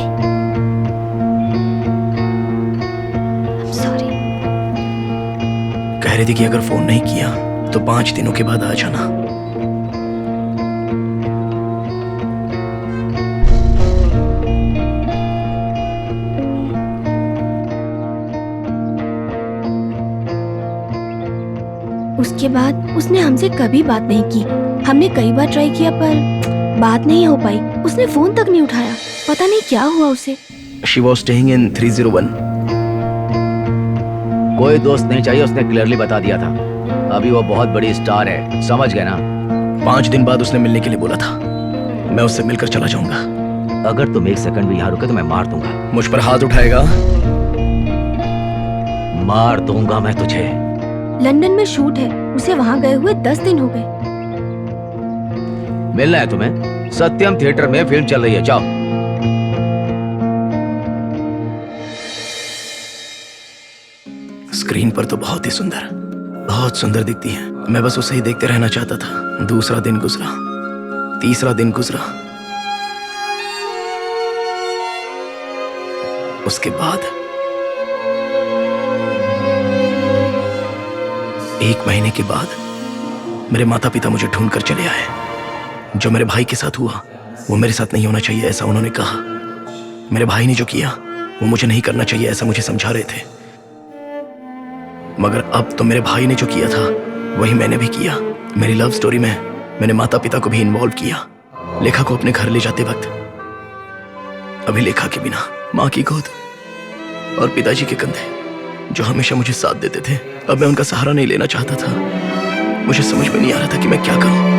कह रही थी कि अगर फोन नहीं किया तो 5 दिनों के बाद आ जाना। उसके बाद उसने हमसे कभी बात नहीं की। हमने कई बार ट्राई किया पर बात नहीं हो पाई। उसने फोन तक नहीं उठाया। पता नहीं क्या हुआ उसे। She was staying in 301. कोई दोस्त नहीं चाहिए, उसने क्लियरली बता दिया था। अभी वो बहुत बड़ी स्टार है, समझ गए ना? 5 दिन बाद उसने मिलने के लिए बोला था। मैं उससे मिलकर चला जाऊंगा। अगर तुम 1 सेकंड भी यहाँ रुके तो मैं मार दूंगा। मुझ पर हाथ उठाएगा? मार दूंगा मैं तुझे। लंदन में शूट है। उसे वहाँ गए हुए 10 दिन हो गए। मिलना है तुम्हें? सत्यम थिएटर में फिल्म चल रही है, जाओ। स्क्रीन पर तो बहुत ही सुंदर, बहुत सुंदर दिखती है। मैं बस उसे ही देखते रहना चाहता था। दूसरा दिन गुजरा, तीसरा दिन गुजरा। उसके बाद 1 महीने के बाद मेरे माता पिता मुझे ढूंढ कर चले आए। जो मेरे भाई के साथ हुआ वो मेरे साथ नहीं होना चाहिए, ऐसा उन्होंने कहा। मेरे भाई ने जो किया वो मुझे नहीं करना चाहिए, ऐसा मुझे समझा रहे थे। मगर अब तो मेरे भाई ने जो किया था वही मैंने भी किया। मेरी लव स्टोरी में मैंने माता पिता को भी इन्वॉल्व किया। लेखा को अपने घर ले जाते वक्त अभी लेखा के बिना माँ की गोद और पिताजी के कंधे जो हमेशा मुझे साथ देते थे, अब मैं उनका सहारा नहीं लेना चाहता था। मुझे समझ में नहीं आ रहा था कि मैं क्या करूं।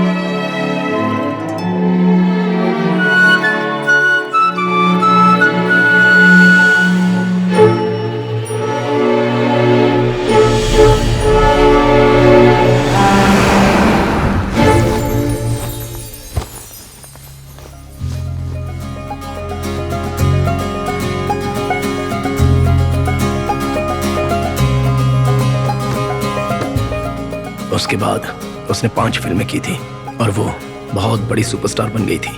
उसके बाद उसने 5 फिल्में की थी और वो बहुत बड़ी सुपरस्टार बन गई थी।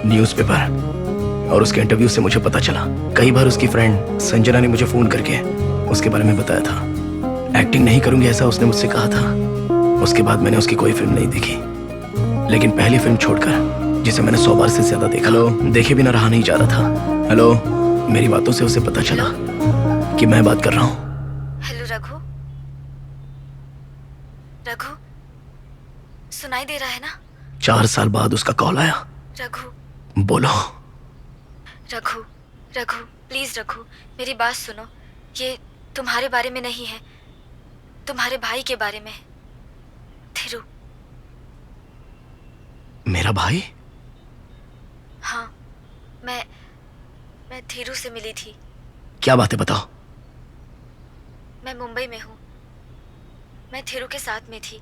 न्यूज़पेपर और उसके इंटरव्यू से मुझे पता चला। कई बार उसकी फ्रेंड संजना ने मुझे फोन करके उसके बारे में बताया था। एक्टिंग नहीं करूंगी ऐसा उसने मुझसे कहा था। उसके बाद मैंने उसकी कोई फिल्म नहीं देखी, लेकिन पहली फिल्म छोड़कर जिसे मैंने 100 बार से ज्यादा देखा, देखे बिना रहा नहीं जा रहा था। हेलो, मेरी बातों से उसे पता चला कि मैं बात कर रहा हूँ। हेलो रघु। रघु, सुनाई दे रहा है ना? 4 साल बाद उसका कॉल आया। रघु। बोलो। रघु, रघु, प्लीज रघु, मेरी बात सुनो। ये तुम्हारे बारे में नहीं है, तुम्हारे भाई के बारे में है। थिरु। मेरा भाई? हाँ, मैं थिरु से मिली थी। क्या बात है, बताओ। मैं मुंबई में हूँ। मैं थिरु के साथ में थी।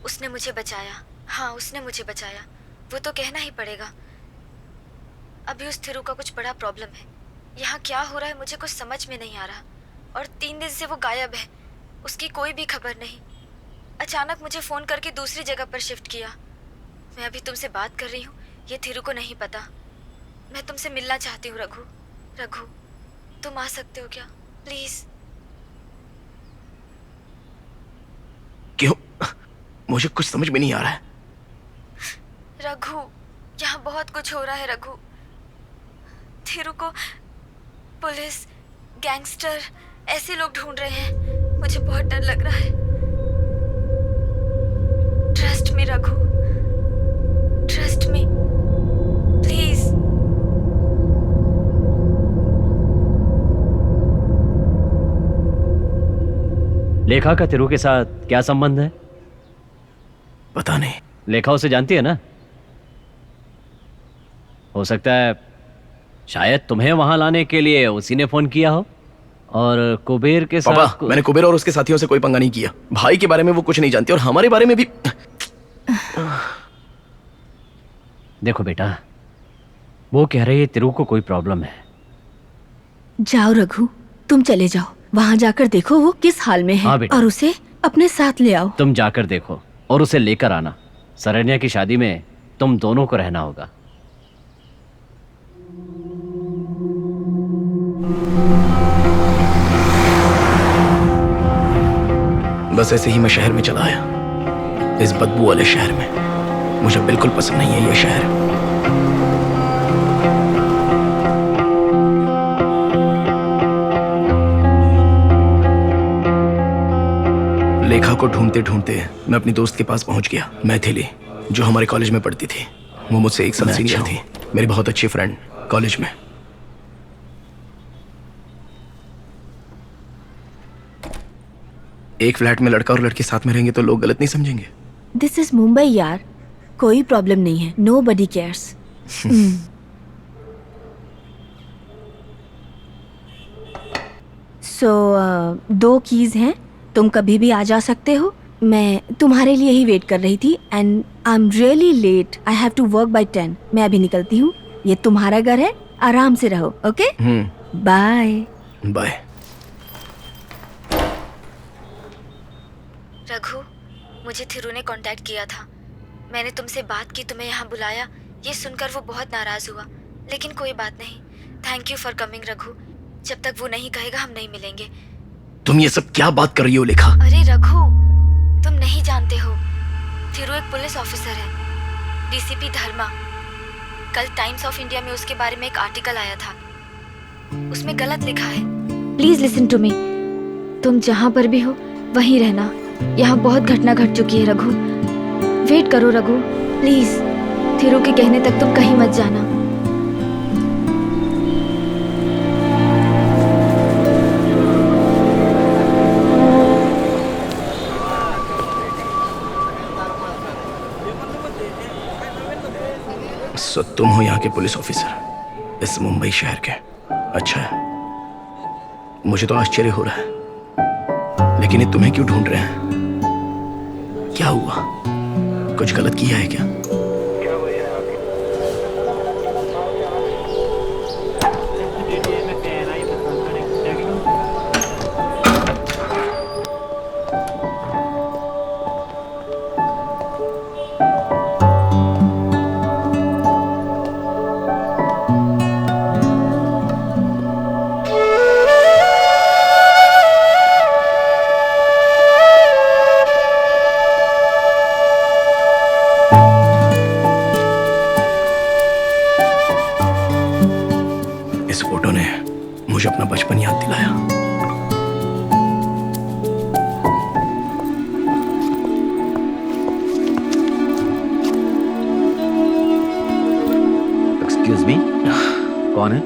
उसने मुझे बचाया। हाँ, उसने मुझे बचाया, वो तो कहना ही पड़ेगा। अभी उस थिरु का कुछ बड़ा प्रॉब्लम है। यहाँ क्या हो रहा है मुझे कुछ समझ में नहीं आ रहा। और 3 दिन से वो गायब है, उसकी कोई भी खबर नहीं। अचानक मुझे फ़ोन करके दूसरी जगह पर शिफ्ट किया। मैं अभी तुमसे बात कर रही हूँ, ये थिरु को नहीं पता। मैं तुमसे मिलना चाहती हूँ रघु। रघु, तुम आ सकते हो क्या, प्लीज़? क्यों? मुझे कुछ समझ में नहीं आ रहा है। रघु, यहाँ बहुत कुछ हो रहा है रघु। थिरु को पुलिस, गैंगस्टर, ऐसे लोग ढूंढ रहे हैं। मुझे बहुत डर लग रहा है। Trust me Raghu, trust me, please. लेखा का थिरु के साथ क्या संबंध है? पता नहीं। लेखा उसे जानती है ना? हो सकता है शायद तुम्हें वहां लाने के लिए उसी ने फोन किया हो। और कुबेर के साथ पापा, मैंने कुबेर और उसके साथियों से कोई पंगा नहीं किया। भाई के बारे में वो कुछ नहीं जानती और हमारे बारे में भी। देखो बेटा, वो कह रही है तिरु को कोई प्रॉब्लम है। जाओ रघु, तुम चले जाओ। वहाँ जाकर देखो वो किस हाल में है। हाँ बेटा। और उसे अपने साथ ले आओ। तुम जाकर देखो और उसे लेकर आना। सरन्या की शादी में तुम दोनों को रहना होगा। बस ऐसे ही मैं शहर में चला आया, इस बदबू वाले शहर में। मुझे बिल्कुल पसंद नहीं है ये शहर। लेखा को ढूंढते ढूंढते मैं अपनी दोस्त के पास पहुंच गया, मैथिली, जो हमारे कॉलेज में पढ़ती थी। वो मुझसे एक साल सीनियर थी, मेरी बहुत अच्छी फ्रेंड कॉलेज में। एक फ्लैट में लड़का और लड़की साथ में रहेंगे तो लोग गलत नहीं समझेंगे? दिस इज मुंबई यार, कोई प्रॉब्लम नहीं है, नो बडी केयर्स। सो 2 कीज हैं, तुम कभी भी आ जा सकते हो। मैं तुम्हारे लिए ही वेट कर रही थी and I am really late, I have to work by 10। मैं अभी निकलती हूँ, ये तुम्हारा घर है, आराम से रहो। Okay, bye bye. रघु, मुझे थिरू ने कांटेक्ट किया था। मैंने तुमसे बात की, तुम्हें यहाँ बुलाया। ये सुनकर वो बहुत नाराज हुआ, लेकिन कोई बात नहीं। Thank you for coming Raghu. जब तक वो नहीं कहेगा हम नहीं मिलेंगे। तुम ये सब क्या बात कर रही हो लेखा? अरे रघु, तुम नहीं जानते हो, थिरू एक पुलिस ऑफिसर है, डीसीपी धर्मा। कल टाइम्स ऑफ इंडिया में उसके बारे में एक आर्टिकल आया था, उसमें गलत लिखा है। Please listen to me. तुम जहाँ पर भी हो वहीं रहना। यहाँ बहुत घटना घट चुकी है रघु। वेट करो रघु, प्लीज। थिरू के कहने तक तुम कहीं मत जाना। सो तुम हो यहाँ के पुलिस ऑफिसर, इस मुंबई शहर के? अच्छा है, मुझे तो आश्चर्य हो रहा है, लेकिन ये तुम्हें क्यों ढूंढ रहे हैं? क्या हुआ? कुछ गलत किया है क्या? इस फोटो ने मुझे अपना बचपन याद दिलाया। एक्सक्यूज मी, कौन है?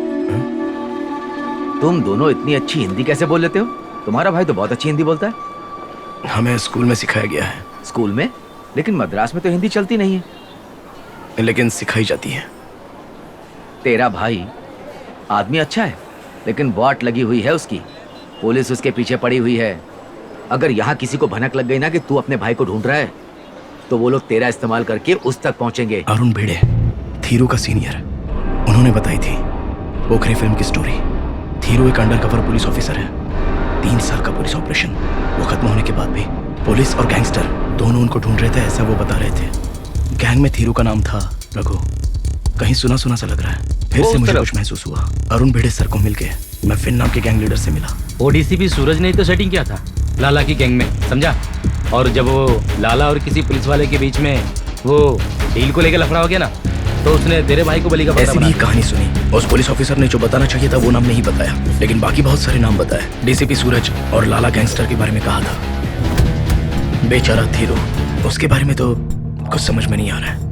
तुम दोनों इतनी अच्छी हिंदी कैसे बोल लेते हो? तुम्हारा भाई तो बहुत अच्छी हिंदी बोलता है। हमें स्कूल में सिखाया गया है। स्कूल में? लेकिन मद्रास में तो हिंदी चलती नहीं है। लेकिन सिखाई जाती है। तेरा भाई आदमी अच्छा है, लेकिन वाट लगी हुई है उसकी। पुलिस उसके पीछे पड़ी हुई है। अगर यहाँ किसी को भनक लग गई ना कि तू अपने भाई को ढूंढ रहा है, तो वो लोग तेरा इस्तेमाल करके उस तक पहुंचेंगे। अरुण भिड़े, थीरू का सीनियर, उन्होंने बताई थी पोखरे फिल्म की स्टोरी। थीरू एक अंडरकवर पुलिस ऑफिसर है। 3 साल का पुलिस ऑपरेशन, वो खत्म होने के बाद भी पुलिस और गैंगस्टर दोनों उनको ढूंढ रहे थे, ऐसा वो बता रहे थे। गैंग में थीरू का नाम था रघु। कहीं सुना सुना सा लग रहा है। फिर से मुझे कुछ महसूस हुआ। अरुण भिड़े सर को मिलके मैं फिन नाम के गैंग लीडर से मिला। ओडीसीपी सूरज ने तो सेटिंग किया था लाला की गैंग में, समझा? और जब वो लाला और किसी पुलिस वाले के बीच में वो डील को लेकर लफड़ा हो गया ना, तो उसने तेरे भाई को बलि का बकरा ऐसी बना भी दिया। कहानी सुनी। उस पुलिस ऑफिसर ने जो बताना चाहिए था वो नाम नहीं बताया, लेकिन बाकी बहुत सारे नाम बताए। डीसीपी सूरज और लाला गैंगस्टर के बारे में कहा था। बेचारा थीरू, उसके बारे में तो कुछ समझ में नहीं आ रहा है।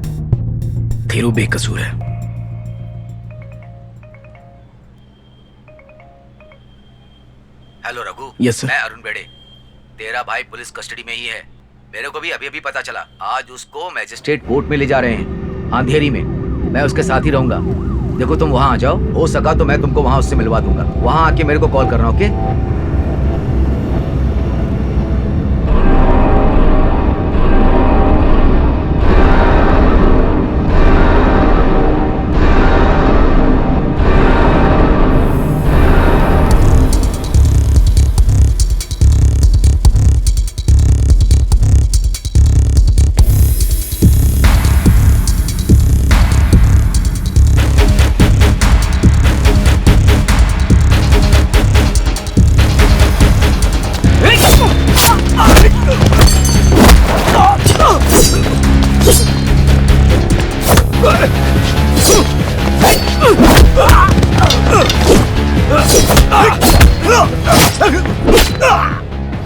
थीरू बेकसूर है। हेलो रघु। Yes sir. मैं अरुण बेड़े। तेरा भाई पुलिस कस्टडी में ही है। मेरे को भी अभी अभी पता चला। आज उसको मैजिस्ट्रेट कोर्ट में ले जा रहे हैं, अंधेरी में। मैं उसके साथ ही रहूंगा। देखो तुम वहां आ जाओ, हो सका तो मैं तुमको वहां उससे मिलवा दूंगा। वहां आके मेरे को कॉल करना, ओके?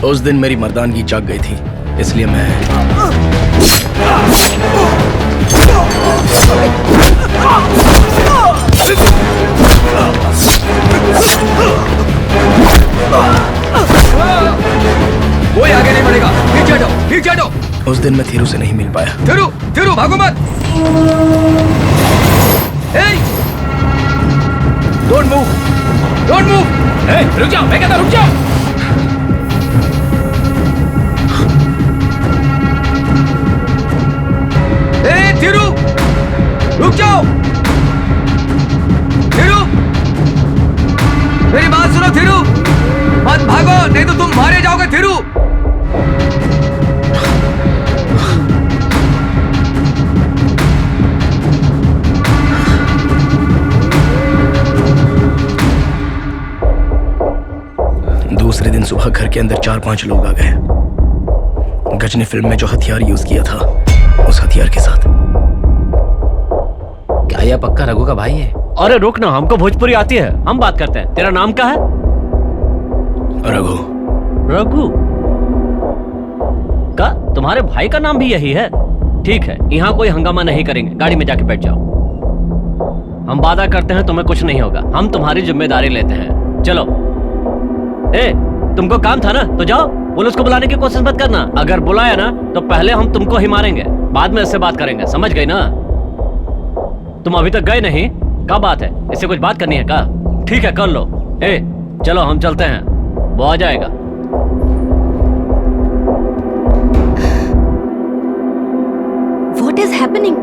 उस दिन मेरी मर्दानगी जाग गई थी, इसलिए मैं कोई आगे नहीं बढ़ेगा। पीछे हटो, पीछे हटो। उस दिन मैं थीरू से नहीं मिल पाया। थिरू, थिरू भागो मत। Don't move, don't move. रुक जाओ, मैं कहता रुक जाओ। थिरू, रुक जाओ। थिरू, मेरी बात सुनो थिरू, मत भागो नहीं तो तुम मारे जाओगे थिरू। दूसरे दिन सुबह घर के अंदर 4-5 लोग आ गए। गज ने फिल्म में जो हथियार यूज किया था, उस हथियार के साथ। क्या यह पक्का रघु का भाई है? अरे रुक ना, हमको भोजपुरी आती है, हम बात करते हैं। तेरा नाम क्या है? रघु। रघु का? तुम्हारे भाई का नाम भी यही है? ठीक है, यहाँ कोई हंगामा नहीं करेंगे, गाड़ी में जाके बैठ जाओ। हम वादा करते हैं तुम्हें कुछ नहीं होगा, हम तुम्हारी जिम्मेदारी लेते हैं। चलो। तुमको काम था ना, तो जाओ। पुलिस को बुलाने की कोशिश मत करना, अगर बुलाया ना तो पहले हम तुमको ही मारेंगे, बाद में इससे बात करेंगे, समझ गई ना? तुम अभी तक गए नहीं, क्या बात है? इससे कुछ बात करनी है क्या? ठीक है, कर लो। चलो हम चलते हैं, वो आ जाएगा। What is happening?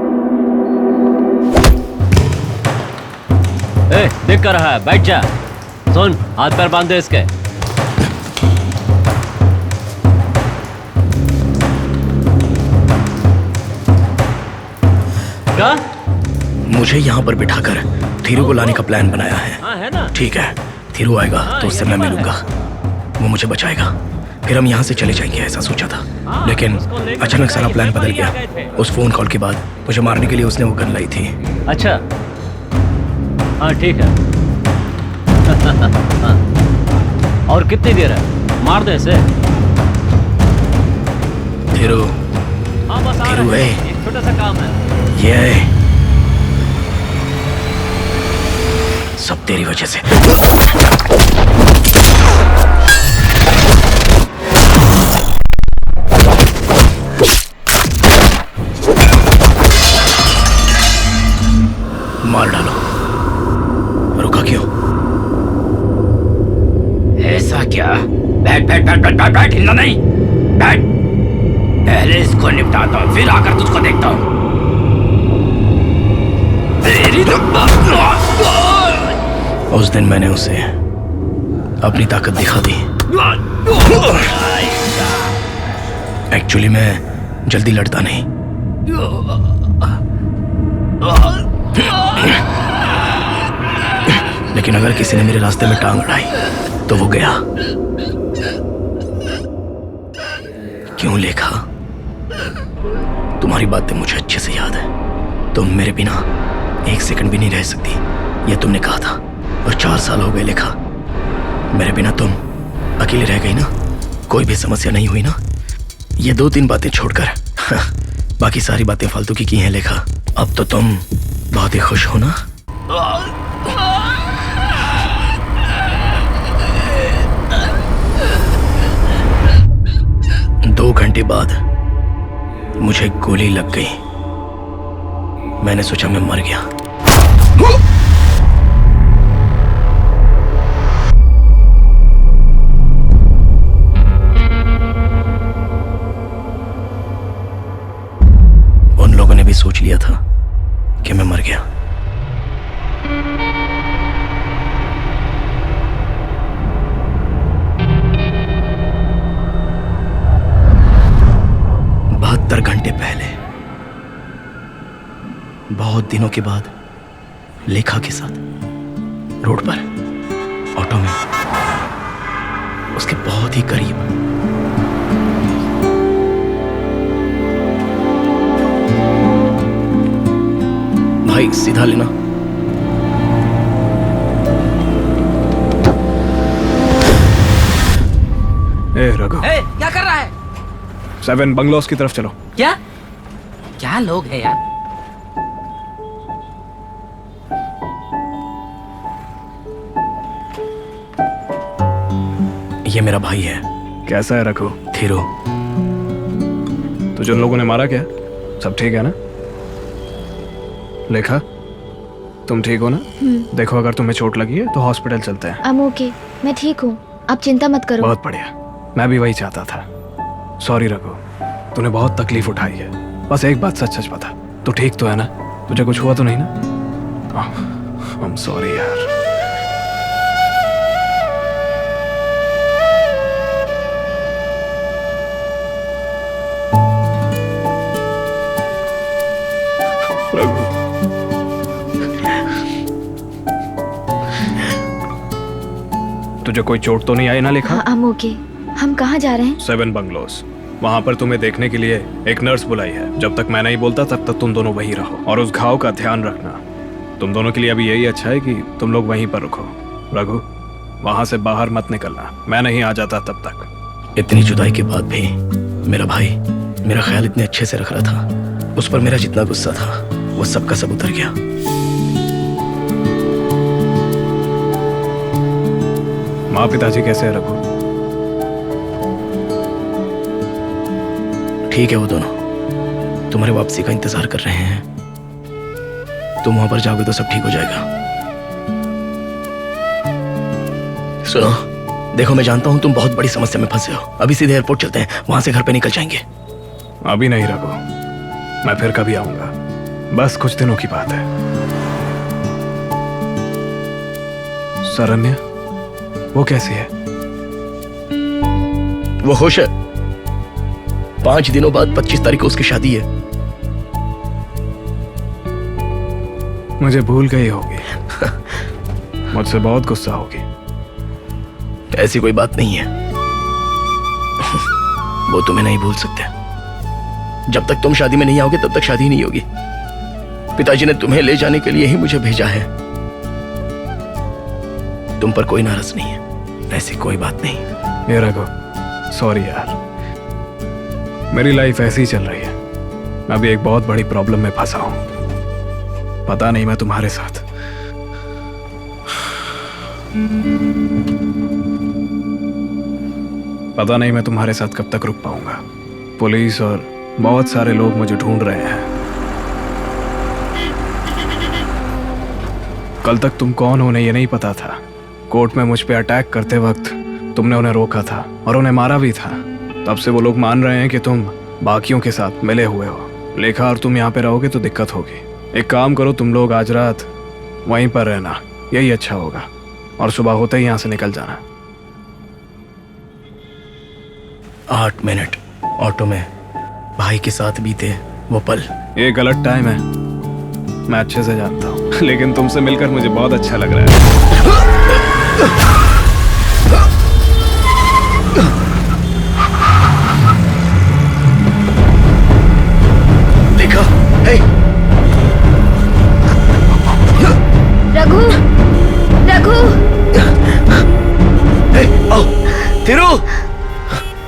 देख कर रहा है, बैठ जा। सुन, हाथ पैर बांध दे इसके। क्या? मुझे यहाँ पर बिठाकर थीरू को लाने का प्लान बनाया है। हाँ, है ना? ठीक है, थीरू आएगा तो उससे मैं मिलूंगा, वो मुझे बचाएगा, फिर हम यहाँ से चले जाएंगे, ऐसा सोचा था। लेकिन अचानक सारा प्लान बदल गया। उस फोन कॉल के बाद मुझे मारने के लिए उसने वो गन लाई थी। अच्छा, हाँ ठीक है। और कितनी देर है? मार दे इसे। थीरू, हाँ बस आ थीरू रहे हैं, है। एक छोटा सा काम है। ये है। सब तेरी वजह से। मार डालो। रुका क्यों? ऐसा क्या? बैठ बैठ बैठ बैठ बैठ बैठ, हिलना नहीं, बैठ। पहले इसको निपटाता हूँ, फिर आकर तुझको देखता हूँ। उस दिन मैंने उसे अपनी ताकत दिखा दी। एक्चुअली मैं जल्दी लड़ता नहीं। लेकिन अगर किसी ने मेरे रास्ते में टांग अड़ाई तो वो गया। क्यों लेखा? तुम्हारी बातें मुझे अच्छे से याद है। तुम मेरे बिना एक सेकंड भी नहीं रह सकती, ये तुमने कहा था। और 4 साल हो गए लेखा, मेरे बिना तुम अकेले रह गई ना, कोई भी समस्या नहीं हुई ना। ये 2-3 बातें छोड़कर बाकी सारी बातें फालतू की हैं लेखा। अब तो तुम बहुत ही खुश हो ना? 2 घंटे बाद मुझे गोली लग गई। मैंने सोचा मैं मर गया। उन लोगों ने भी सोच लिया था कि मैं मर गया। घंटे पहले, बहुत दिनों के बाद, लेखा के साथ रोड पर ऑटो में, उसके बहुत ही करीब। भाई सीधा लेना। ए रघु, क्या कर रहा है? 7 बंगलोज की तरफ चलो। क्या क्या लोग हैं यार? ये मेरा भाई है। कैसा है रघु? थीरू। तो जिन लोगों ने मारा क्या, सब ठीक है ना? लेखा, तुम ठीक हो ना? देखो अगर तुम्हें चोट लगी है तो हॉस्पिटल चलते हैं। I'm okay, मैं ठीक हूँ, आप चिंता मत करो। बहुत बढ़िया, मैं भी वही चाहता था। सॉरी रघु, तूने बहुत तकलीफ उठाई है। बस एक बात सच सच बता, तू ठीक तो है ना? तुझे कुछ हुआ तो नहीं ना? I'm sorry यार। तुझे कोई चोट तो नहीं आई ना लेखा? हाँ, I'm okay। हम कहाँ जा रहे हैं? 7 बंगलोज। वहाँ पर तुम्हें देखने के लिए एक नर्स बुलाई है। जब तक मैं नहीं बोलता तब तक तुम दोनों वहीं रहो और उस घाव का ध्यान रखना। तुम दोनों के लिए अभी यही अच्छा है कि तुम लोग वहीं पर रुको। रघु, वहाँ से बाहर मत निकलना, मैं नहीं आ जाता तब तक। इतनी जुदाई के बाद भी मेरा भाई मेरा ख्याल इतने अच्छे से रख रहा था। उस पर मेरा जितना गुस्सा था वो सब का सब उतर गया। माँ पिताजी कैसे है रघु? ठीक है, वो दोनों तुम्हारे वापसी का इंतजार कर रहे हैं। तुम वहां पर जाओगे तो सब ठीक हो जाएगा। सुनो, देखो मैं जानता हूं तुम बहुत बड़ी समस्या में फंसे हो। अभी सीधे एयरपोर्ट चलते हैं, वहां से घर पे निकल जाएंगे। अभी नहीं रघु, मैं फिर कभी आऊंगा, बस कुछ दिनों की बात है। सरन्या, वो कैसी है? वो खुश है। 5 दिनों बाद 25 तारीख को उसकी शादी है। मुझे भूल गई होगी। मुझसे बहुत गुस्सा होगी। ऐसी कोई बात नहीं है। वो तुम्हें नहीं भूल सकते। जब तक तुम शादी में नहीं आओगे तब तक शादी नहीं होगी। पिताजी ने तुम्हें ले जाने के लिए ही मुझे भेजा है। तुम पर कोई नाराज नहीं है, ऐसी कोई बात नहीं। ये रघु, सॉरी यार, मेरी लाइफ ऐसी ही चल रही है। मैं अभी एक बहुत बड़ी प्रॉब्लम में फंसा हूं। पता नहीं मैं तुम्हारे साथ कब तक रुक पाऊंगा। पुलिस और बहुत सारे लोग मुझे ढूंढ रहे हैं। कल तक तुम कौन हो उन्हें ये नहीं पता था। कोर्ट में मुझ पे अटैक करते वक्त तुमने उन्हें रोका था और उन्हें मारा भी था। तब से वो लोग मान रहे हैं कि तुम बाकियों के साथ मिले हुए हो। लेखा और तुम यहाँ पे रहोगे तो दिक्कत होगी। एक काम करो, तुम लोग आज रात वहीं पर रहना, यही अच्छा होगा, और सुबह होते ही यहाँ से निकल जाना। 8 मिनट ऑटो में भाई के साथ बीते वो पल। ये गलत टाइम है, मैं अच्छे से जानता हूँ, लेकिन तुमसे मिलकर मुझे बहुत अच्छा लग रहा है। देखा? हे रघु, रघु, हे आओ, थीरू,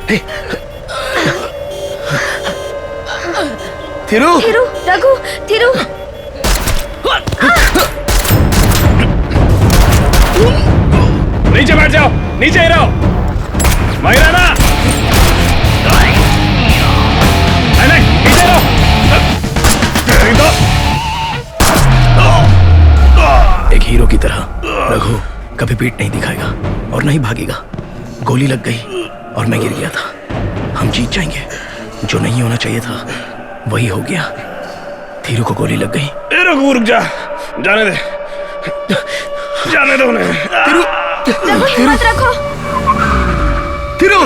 हे थीरू, थीरू, रघु, थीरू। नीचे बैठ जाओ, नीचे ही रहो, वहीं रहना। नहीं, नीचे रहो। एक हीरो की तरह रघु कभी पीठ नहीं दिखाएगा और नहीं भागेगा। गोली लग गई और मैं गिर गया था। हम जीत जाएंगे। जो नहीं होना चाहिए था वही हो गया। थीरू को गोली लग गई। रघु रुक जा, जाने दे, जाने दो उन्हें। थीरू, हिम्मत रखो। थीरू,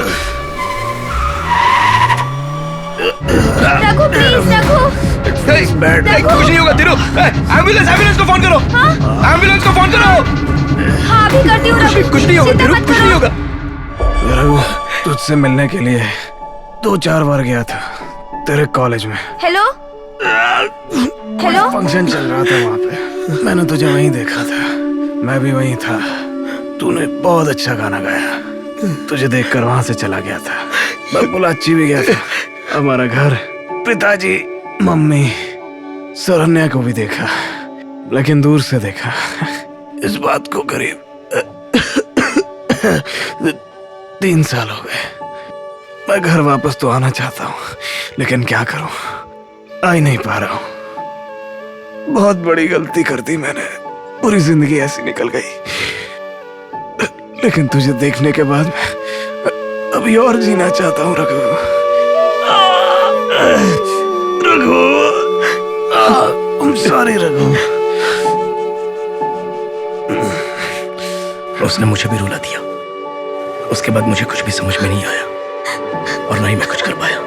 रघु प्लीज, रघु। कुछ नहीं होगा। थीरू, एम्बुलेंस को फोन करो। एम्बुलेंस को फोन करो। हाँ अभी करती हूँ रघु। कुछ नहीं होगा थीरू, कुछ नहीं होगा। रघु, तुझसे मिलने के लिए 2-4 बार गया था तेरे कॉलेज में। Hello, hello. फंक्शन चल रहा था वहाँ पे, मैंने तुझे वहीं देखा था। मैं भी वहीं था। तूने बहुत अच्छा गाना गाया। तुझे देखकर वहां से चला गया था। मैं बुलाची भी गया था। हमारा घर, पिताजी, मम्मी, सरन्या को भी देखा, लेकिन दूर से देखा। इस बात को करीब 3 साल हो गए। मैं घर वापस तो आना चाहता हूँ, लेकिन क्या करूं, आ ही नहीं पा रहा हूँ। बहुत बड़ी गलती कर दी मैंने, पूरी जिंदगी ऐसी निकल गई। लेकिन तुझे देखने के बाद मैं अभी और जीना चाहता हूँ रघु। Raghu, I'm sorry Raghu. उसने मुझे भी रुला दिया। उसके बाद मुझे कुछ भी समझ में नहीं आया और ना ही मैं कुछ कर पाया।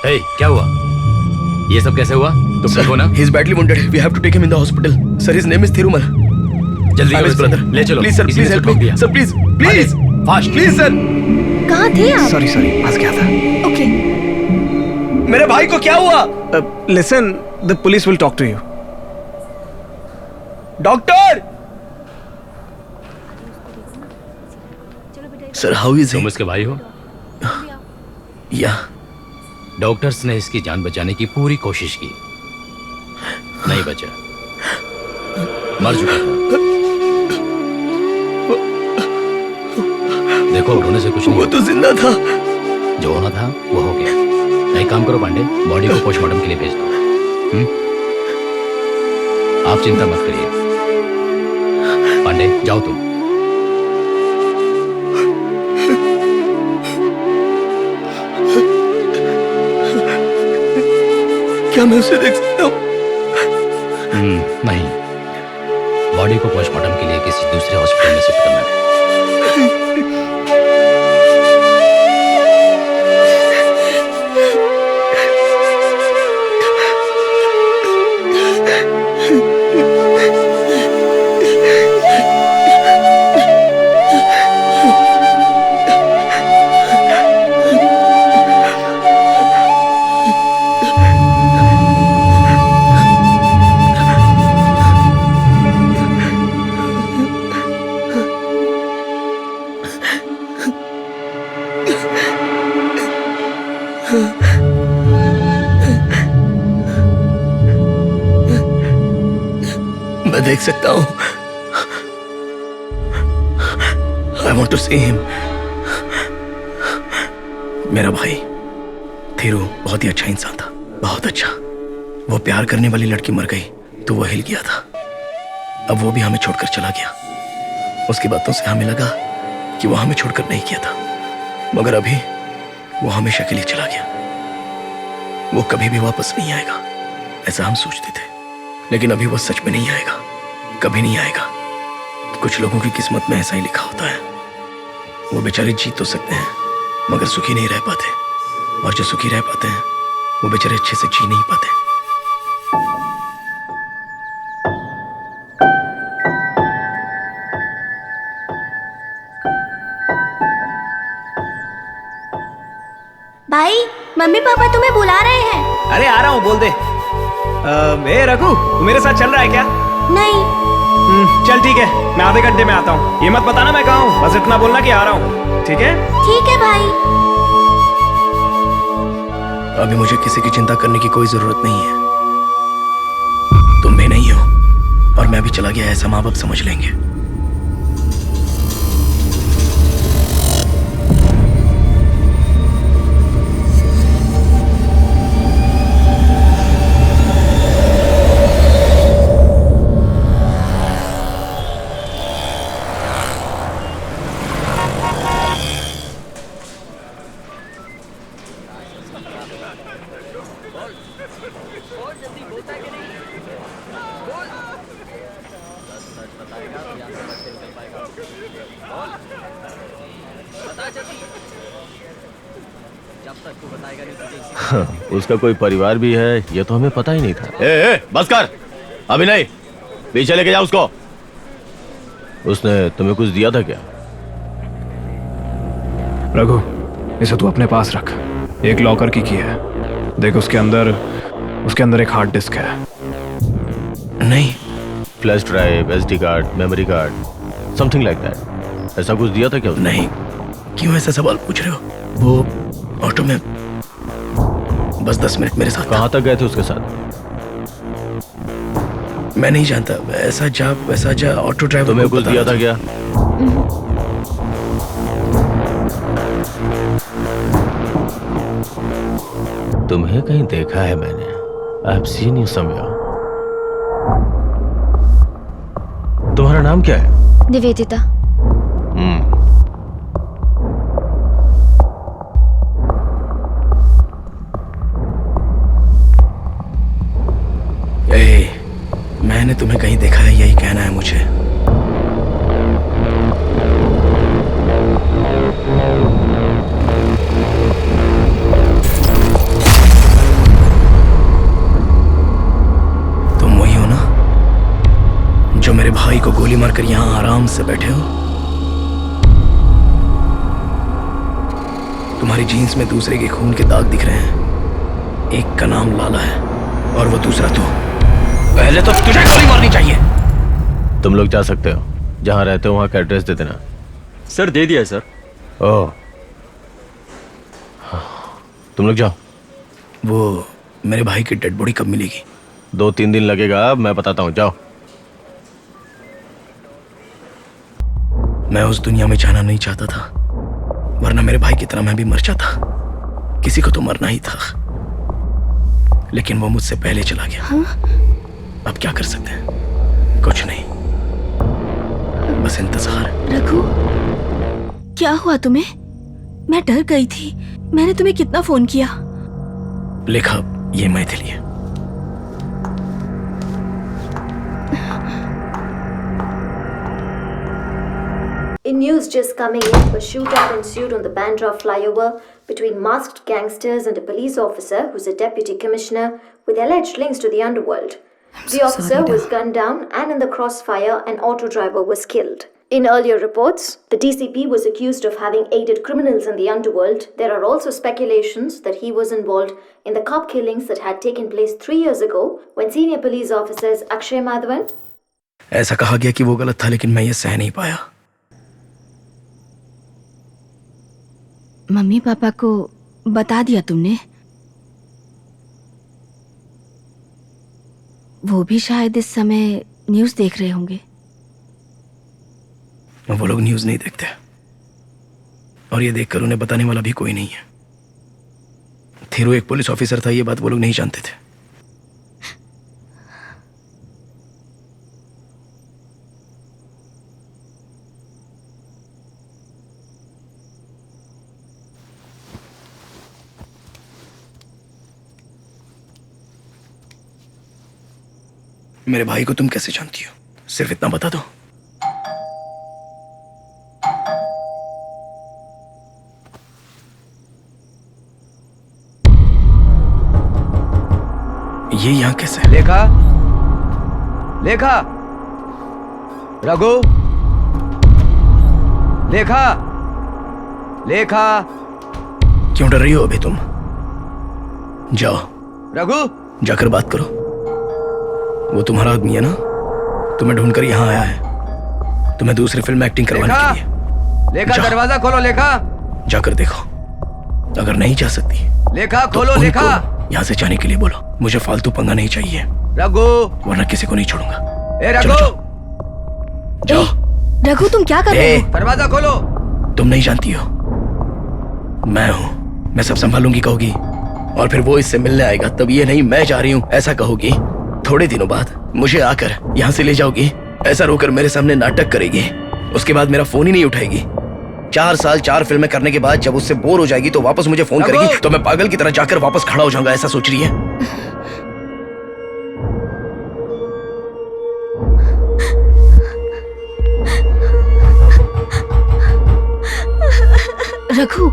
हे, क्या हुआ? ये सब कैसे हुआ? तुम ठीक हो ना? He is badly wounded. We have to take him in the hospital. Sir, his name is Thirumal. जल्दी I'm his करो, brother. ले चलो। Please sir, किसी please ने help ठोक me. दिया। Sir, please, please, fast. please sir. कहाँ थे आप? सॉरी फंस गया था। ओके। मेरे भाई को क्या हुआ? Listen, the police will talk to you. Doctor! Sir, how is तुम he? इसके भाई हो? Yeah. डॉक्टर्स ने इसकी जान बचाने की पूरी कोशिश की, नहीं बचा, मर चुका था। देखो, उड़ने से कुछ नहीं। वो तो जिंदा था। जो होना था वो हो गया। एक काम करो पांडे, बॉडी को पोस्टमार्टम के लिए भेज दो। आप चिंता मत करिए। पांडे, जाओ तुम। क्या मैं उसे देख सकता हूँ? नहीं, बॉडी को पोस्टमार्टम के लिए किसी दूसरे हॉस्पिटल में शिफ्ट करना है। मैं देख सकता हूँ। I want to see him. मेरा भाई थीरू बहुत ही अच्छा इंसान था, बहुत अच्छा। वो प्यार करने वाली लड़की मर गई तो वो हिल गया था। अब वो भी हमें छोड़कर चला गया। उसकी बातों से हमें लगा कि वो हमें छोड़कर नहीं गया था, मगर अभी वो हमेशा के लिए चला गया। वो कभी भी वापस नहीं आएगा, ऐसा हम सोचते थे, लेकिन अभी वो सच में नहीं आएगा, कभी नहीं आएगा। कुछ लोगों की किस्मत में ऐसा ही लिखा होता है। वो बेचारे जीत तो सकते हैं मगर सुखी नहीं रह पाते, और जो सुखी रह पाते हैं वो बेचारे अच्छे से जी नहीं पाते। भाई, मम्मी पापा तुम्हें बुला रहे हैं। अरे आ रहा हूँ, बोल दे। ए रघु, तू मेरे साथ चल रहा है क्या? नहीं। चल ठीक है, मैं आधे घंटे में आता हूँ। ये मत बताना मैं कहाँ हूँ, बस इतना बोलना कि आ रहा हूँ, ठीक है? ठीक है भाई। अभी मुझे किसी की चिंता करने की कोई जरूरत नहीं है। तुम भी नहीं हो, और मैं भी चला गया, ऐसा माँ बाप समझ लेंगे। उसका कोई परिवार भी है, ये तो हमें पता ही नहीं था। ए, बस कर, अभी नहीं, पीछे लेके जा उसको। उसने तुम्हें कुछ दिया था क्या? रघु, इसे तू अपने पास रख। एक लॉकर की है, देख उसके अंदर एक हार्ड डिस्क है। नहीं, flash drive, SD card, memory card, something like that. ऐसा कुछ दिया था क्या उसने? नहीं। क्यों ऐसा सवाल पूछ रहे हो? वो ऑटो में बस 10 मिनट मेरे साथ। कहाँ तक गए थे उसके साथ? मैं नहीं जानता। ऐसा जा ऑटो ड्राइवर तुम्हें कुछ दिया था क्या? तुम्हें कहीं देखा है मैंने। I have seen you somewhere. तुम्हारा नाम क्या है? निवेदिता। मैंने तुम्हें कहीं देखा है, यही कहना है मुझे। तुम वही हो ना जो मेरे भाई को गोली मारकर यहां आराम से बैठे हो? तुम्हारी जीन्स में दूसरे के खून के दाग दिख रहे हैं। एक का नाम लाला है और वो दूसरा तू। पहले तो तुझे गोली मारनी चाहिए। तुम लोग जा सकते हो, जहां रहते हो वहां का एड्रेस दे देना। सर दे दिया सर। ओह, तुम लोग जाओ। वो मेरे भाई की डेड बॉडी कब मिलेगी? 2-3 दिन लगेगा, मैं बताता हूँ, जाओ। मैं उस दुनिया में जाना नहीं चाहता था, वरना मेरे भाई की तरह मैं भी मर जाता। किसी को तो मरना ही था, लेकिन वो मुझसे पहले चला गया। अब क्या कर सकते हैं? कुछ नहीं, बस इंतजार। रघु, क्या हुआ तुम्हें? मैं डर गई थी। मैंने तुम्हें कितना फोन किया। लेखा, ये मैथिली है। In news just coming in, a shootout ensued on the Bandra flyover between masked gangsters and a police officer who's a deputy commissioner with alleged links to the underworld. The officer was gunned down, and in the crossfire, an auto driver was killed. In earlier reports, the DCP was accused of having aided criminals in the underworld. There are also speculations that he was involved in the cop killings that had taken place 3 years ago when senior police officers Akshay Madhavan. ऐसा कहा गया कि वो गलत था, लेकिन मैं ये सह नहीं पाया। मम्मी पापा को बता दिया तुमने? वो भी शायद इस समय न्यूज़ देख रहे होंगे। वो लोग न्यूज़ नहीं देखते, और ये देखकर उन्हें बताने वाला भी कोई नहीं है। थीरू एक पुलिस ऑफिसर था, ये बात वो लोग नहीं जानते थे। मेरे भाई को तुम कैसे जानती हो? सिर्फ इतना बता दो। ये यहाँ कैसे? लेखा, लेखा, रघु, लेखा, लेखा। क्यों डर रही हो अभी तुम? जाओ रघु, जाकर बात करो। वो तुम्हारा आदमी है ना, तुम्हें ढूंढकर यहाँ आया है, तुम्हें दूसरी फिल्म में एक्टिंग करवाने के लिए। लेखा, दरवाजा खोलो। लेखा, जाकर देखो। अगर नहीं जा सकती, लेखा खोलो। लेखा, यहाँ से जाने के लिए बोलो। मुझे फालतू पंगा नहीं चाहिए रघु, वरना किसी को नहीं छोड़ूंगा। ए रघु, जाओ। रघु, तुम क्या कर रहे हो? दरवाजा खोलो। तुम नहीं जानती हो, मैं हूं, मैं सब संभालूंगी कहोगी, और फिर वो इससे मिलने आएगा, तब ये नहीं मैं जा रही हूं ऐसा कहोगी। थोड़े दिनों बाद मुझे आकर यहाँ से ले जाओगी, ऐसा रोकर मेरे सामने नाटक करेगी, उसके बाद मेरा फोन ही नहीं उठाएगी। 4 साल 4 फिल्में करने के बाद जब उससे बोर हो जाएगी तो वापस मुझे फोन करेगी, तो मैं पागल की तरह जाकर वापस खड़ा हो जाऊंगा, ऐसा सोच रही है? रघु,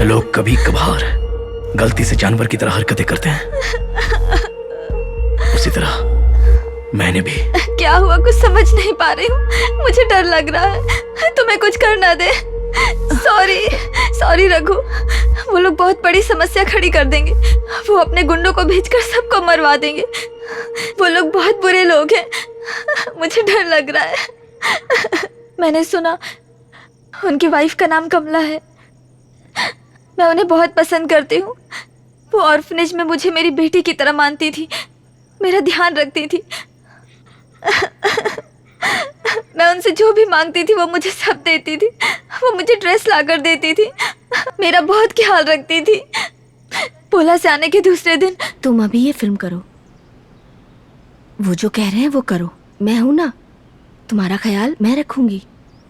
लोग कभी कभार गलती से जानवर की तरह हरकतें करते हैं, उसी तरह मैंने भी। क्या हुआ? कुछ समझ नहीं पा रही हूँ। मुझे डर लग रहा है। तुम्हें कुछ करना दे। सॉरी सॉरी रघु, वो लोग बहुत बड़ी समस्या खड़ी कर देंगे। वो अपने गुंडों को भेजकर सबको मरवा देंगे। वो लोग बहुत बुरे लोग हैं, मुझे डर लग रहा है। मैंने सुना उनकी वाइफ का नाम कमला है। मैं उन्हें बहुत पसंद करती हूँ। वो ऑर्फनेज में मुझे मेरी बेटी की तरह मानती थी, मेरा ध्यान रखती थी। मैं उनसे जो भी मांगती थी वो मुझे सब देती थी। वो मुझे ड्रेस लाकर देती थी, मेरा बहुत ख्याल रखती थी। पोला से आने के दूसरे दिन तुम अभी ये फिल्म करो, वो जो कह रहे हैं वो करो। मैं हूं ना, तुम्हारा ख्याल मैं रखूंगी।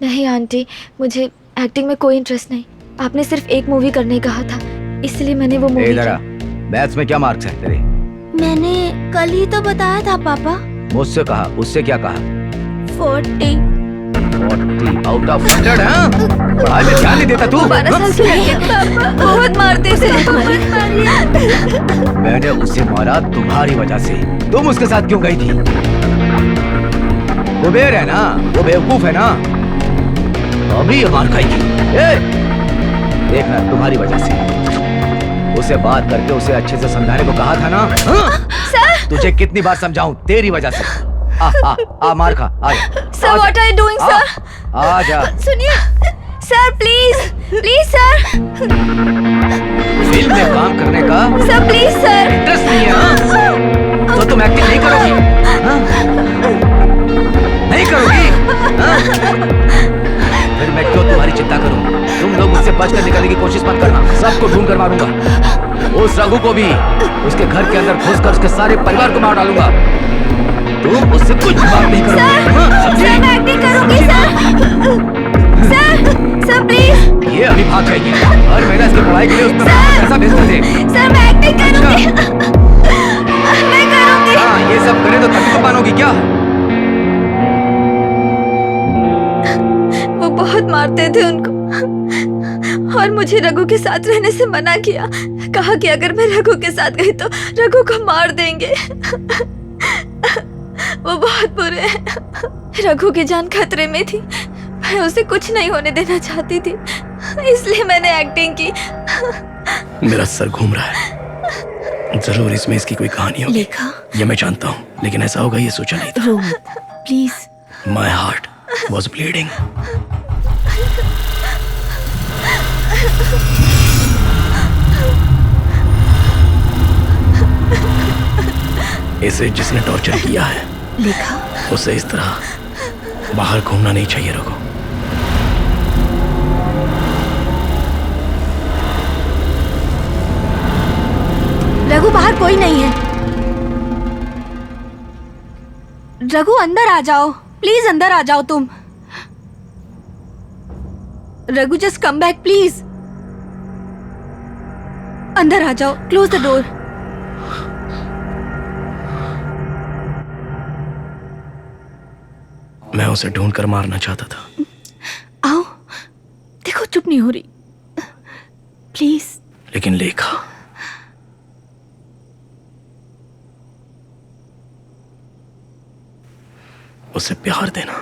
नहीं आंटी, मुझे एक्टिंग में कोई इंटरेस्ट नहीं। आपने सिर्फ एक मूवी करने कहा था, इसलिए मैंने वो मूवी इधर आ। मैथ्स में क्या मार्क्स हैं तेरे? मैंने कल ही तो बताया था पापा। मुझसे कहा, उससे क्या कहा? 40 आउट ऑफ 100। हाँ? पढ़ाई में ध्यान नहीं देता तू? 12 साल से नहीं है पापा, बहुत मारते थे। मैंने उसे मारा तुम्हारी वजह से। तुम उसके साथ क्यों गई थी? वो बेर है ना, वो बेवकूफ है ना, अभी ये मार खाएगी। देखना, तुम्हारी वजह से। उसे बात करके उसे अच्छे से समझाने को कहा था ना। हाँ? सर, तुझे कितनी बार समझाऊं? तेरी वजह से। आ मार खा। आ sir, what are you doing sir? आ जा। सुनिए sir, please please sir. Film में काम करने का सर प्लीज सर। इंटरेस्ट नहीं है हाँ? तो तुम एक्टिंग नहीं करोगी? हाँ? नहीं करोगी? हाँ? फिर मैं क्यों तुम्हारी चिंता करूं? तुम लोग मुझसे बचकर निकलने की कोशिश मत करना, सबको ढूंढ कर मारूंगा। उस रघु को भी उसके घर के अंदर घुसकर उसके सारे परिवार को मार डालूंगा। तुम उससे कुछ बात नहीं करोगे। सर, मैं एक्टिंग करूंगी सर, प्लीज। ये अभी भाग जाएगी। हर महीना इसकी पढ़ाई के लिए उसमें पैसा भेजते थे। सर, मैं एक्टिंग करूंगी। मैं करूंगी। हाँ, ये सब करे तो तभी तो मानोगी क्या? वो बहुत मारते थे उनको, और मुझे रघु के साथ रहने से मना किया। कहा कि अगर मैं रघु के साथ गई तो रघु को मार देंगे। वो बहुत बुरे हैं। रघु की जान खतरे में थी, मैं उसे कुछ नहीं होने देना चाहती थी, इसलिए मैंने एक्टिंग की। मेरा सर घूम रहा है। जरूर इसमें इसकी कोई कहानी होगी। लेखा, ये मैं जानता हूँ, लेकिन ऐसा होगा ये सोचा नहीं था। रो मत, please. My heart was bleeding. इसे जिसने टॉर्चर किया है, लेखा, उसे इस तरह बाहर घूमना नहीं चाहिए। रघु, रघु बाहर कोई नहीं है। रघु अंदर आ जाओ, प्लीज अंदर आ जाओ तुम। Raghu just come back please. अंदर आ जाओ, क्लोज द डोर। मैं उसे ढूंढ कर मारना चाहता था। आओ, देखो चुप नहीं हो रही, प्लीज। लेकिन लेखा, उसे प्यार देना,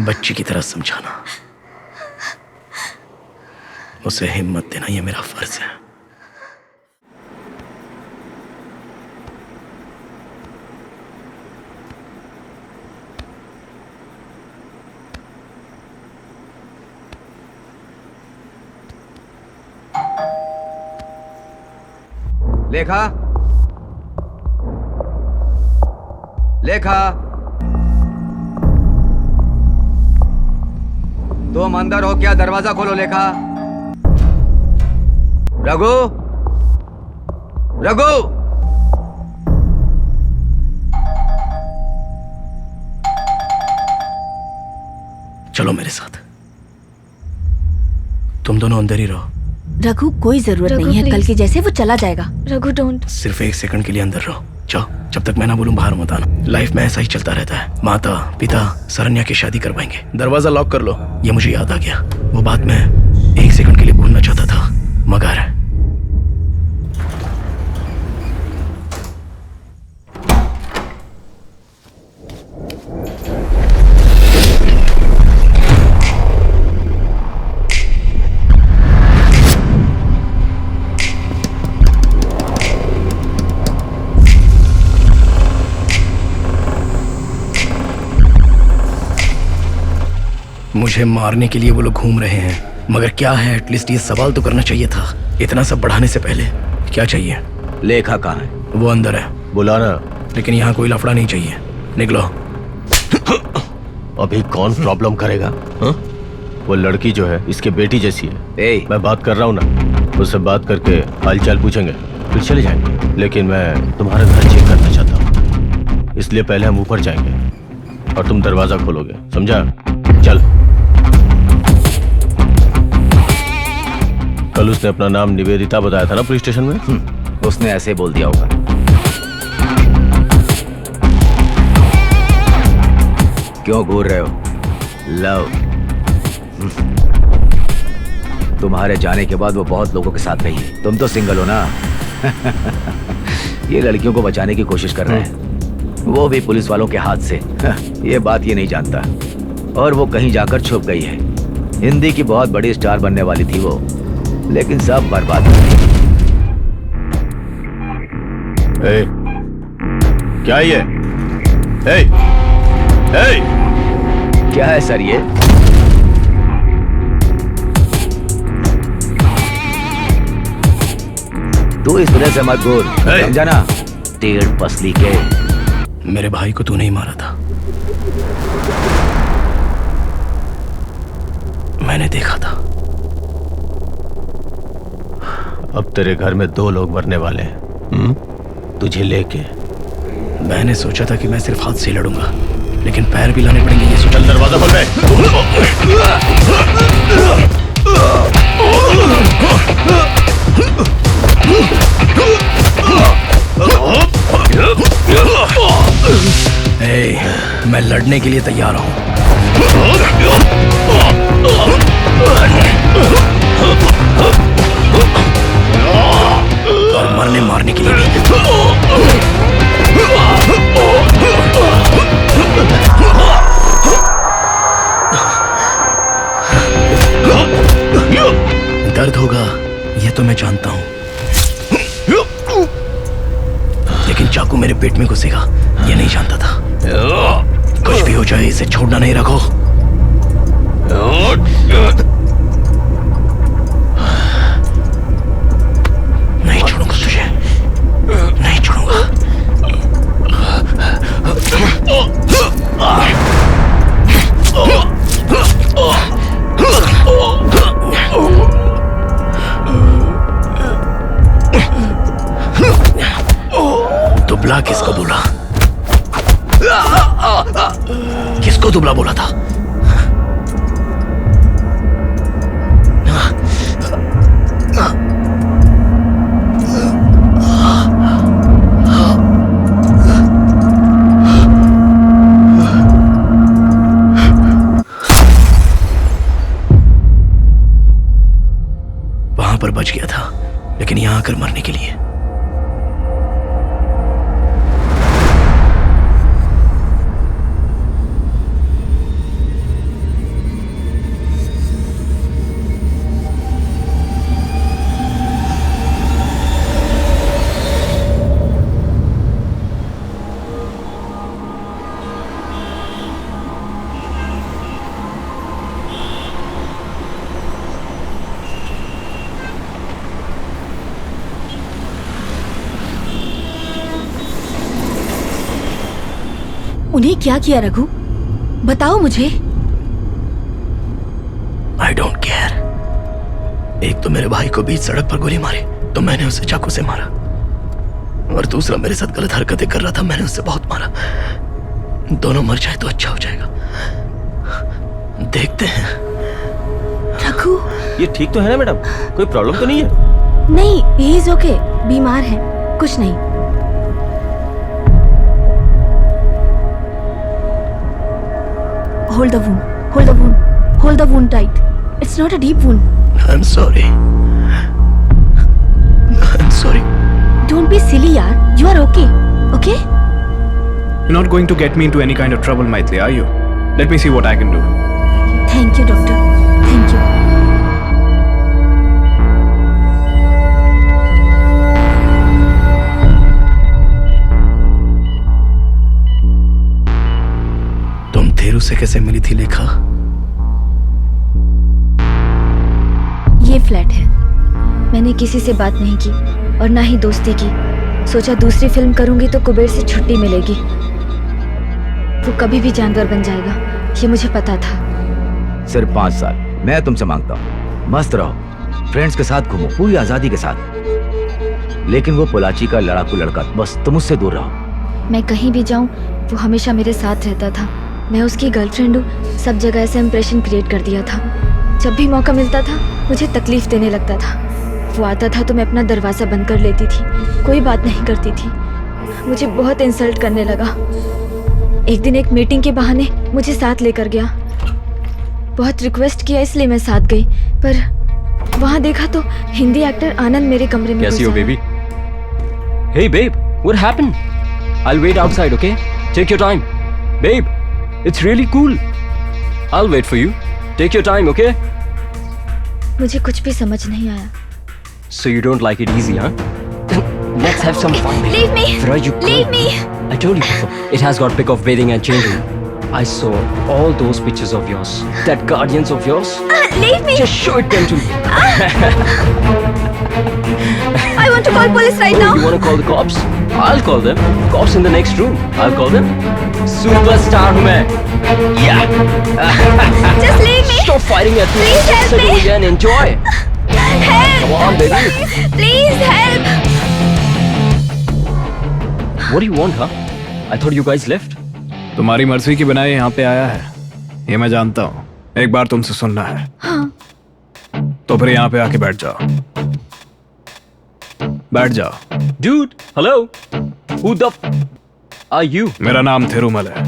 बच्ची की तरह समझाना, उसे हिम्मत देना, ये मेरा फर्ज है। लेखा, लेखा, तुम अंदर हो क्या? दरवाजा खोलो। लेखा, रघु, रघु, चलो मेरे साथ, तुम दोनों अंदर ही रहो। रघु, कोई जरूरत नहीं है, कल के जैसे वो चला जाएगा। रघु डोंट। सिर्फ 1 सेकंड के लिए अंदर रहो। जाओ, जब तक मैं ना बोलूं बाहर मत आना। लाइफ में ऐसा ही चलता रहता है। माता पिता सरन्या की शादी करवाएंगे। दरवाजा लॉक कर लो। ये मुझे याद आ गया, वो बात मैं 1 सेकंड के लिए भूलना चाहता था, मगर मुझे मारने के लिए वो लोग घूम रहे हैं, मगर क्या है, एटलीस्ट ये सवाल तो करना चाहिए था। इतना सब बढ़ाने से पहले क्या चाहिए? लेखा कहाँ है? वो अंदर है। बुलाना। लेकिन यहाँ कोई लफड़ा नहीं चाहिए, निकलो। अभी कौन प्रॉब्लम करेगा? हा? वो लड़की जो है इसके बेटी जैसी है। मैं बात कर रहा हूँ ना, उससे बात करके हालचाल पूछेंगे फिर चले जाएंगे। लेकिन मैं तुम्हारा घर चेक करना चाहता हूँ, इसलिए पहले हम ऊपर जाएंगे और तुम दरवाजा खोलोगे, समझा? चल। कल उसने अपना नाम निवेदिता बताया था ना पुलिस स्टेशन में? उसने ऐसे बोल दिया होगा। क्यों घूर रहे हो? लव। तुम्हारे जाने के बाद वो बहुत लोगों के साथ गई है, तुम तो सिंगल हो ना। ये लड़कियों को बचाने की कोशिश कर रहे हैं, वो भी पुलिस वालों के हाथ से। ये बात ये नहीं जानता, और वो कहीं जाकर छुप गई है। हिंदी की बहुत बड़ी स्टार बनने वाली थी वो, लेकिन सब बर्बाद हो गई। क्या ये? क्या है सर ये? तू इस तरह से मत बोल, समझा ना? टेढ़ पसली के। मेरे भाई को तू नहीं मारा था, मैंने देखा था। अब तेरे घर में 2 लोग मरने वाले हैं, तुझे लेके। मैंने सोचा था कि मैं सिर्फ हाथ से लड़ूंगा, लेकिन पैर भी लाने पड़ेंगे। ये सोचा। दरवाजा खोल दे। मैं लड़ने के लिए तैयार हूं। और मरने मारने के लिए भी। दर्द होगा ये तो मैं जानता हूं, लेकिन चाकू मेरे पेट में घुसेगा ये नहीं जानता था। कुछ भी हो जाए इसे छोड़ना नहीं, रखो। नहीं छोड़ूंगा तुझे, नहीं छोड़ूंगा। दुबला किसको बोला? किसको दुबला बोला था? वहां पर बच गया था, लेकिन यहां आकर मरने के लिए। उन्हें क्या किया रघु? बताओ मुझे। I don't care। एक तो मेरे भाई को बीच सड़क पर गोली मारी तो मैंने उसे चाकू से मारा, और दूसरा मेरे साथ गलत हरकतें कर रहा था, मैंने उसे बहुत मारा। दोनों मर जाए तो अच्छा हो जाएगा। देखते हैं। रघु, ये ठीक तो है ना मैडम? कोई प्रॉब्लम तो नहीं है? नहीं, ही इज ओके। बीमार है, कुछ नहीं। Hold the wound. Hold the wound. Hold the wound tight. It's not a deep wound. I'm sorry. I'm sorry. Don't be silly, yaar. You are okay. Okay? You're not going to get me into any kind of trouble, Maitli, are you? Let me see what I can do. Thank you, doctor. Thank you. तुम थेरू से कैसे मिली थी लेखा? Flat है। मैंने किसी से बात नहीं की और ना ही दोस्ती की। सोचा दूसरी फिल्म करूंगी तो कुबेर से छुट्टी मिलेगी। वो कभी भी जानवर बन जाएगा, ये मुझे पता था। सिर्फ 5 साल मैं तुमसे मांगता हूँ। मस्त रहो, फ्रेंड्स के साथ घूमो, पूरी आजादी के साथ। लेकिन वो पोलाची का लड़ाकू लड़का, बस तुम उससे दूर रहो। मैं कहीं भी जाऊं वो हमेशा मेरे साथ रहता था। मैं उसकी गर्लफ्रेंड हूँ, सब जगह ऐसा इंप्रेशन क्रिएट कर दिया था। जब भी मौका मिलता था मुझे तकलीफ देने लगता था। वो आता था तो मैं अपना दरवाज़ा बंद कर लेती थी, कोई बात नहीं करती थी। मुझे बहुत इंसल्ट करने लगा। एक दिन एक मीटिंग के बहाने मुझे साथ लेकर गया। बहुत रिक्वेस्ट किया इसलिए मैं साथ गई, पर वहाँ देखा तो हिंदी एक्टर आनंद मेरे कमरे में कैसी घुस हो आया। Baby? Hey babe, what happened? I'll wait outside, okay? Take your time. Babe, it's really cool. I'll wait for you. Take your time, okay? मुझे कुछ भी समझ नहीं आया। So you don't like it easy, huh? Let's have some fun, babe. Leave me. Where are you going? Leave me. I told you before. It has got pick of bathing and changing. I saw all those pictures of yours. That guardians of yours. Leave me. Just show it them to me. I want to call police right now. You want to call the cops? I'll call them. Cops in the next room. I'll call them. Superstar हूँ मैं. Yeah. Just leave me. Stop fighting at me. Please help Settle me. again. Enjoy. Help. Come on, baby. Please help. What do you want, huh? I thought you guys left. तुम्हारी मर्जी की बिना ये यहाँ पे आया है, ये मैं जानता हूँ। एक बार तुमसे सुनना है। हाँ। तो फिर यहाँ पे आके बैठ जाओ। बैठ जाओ। Dude, hello. Who the are you? मेरा नाम थिरुमल है।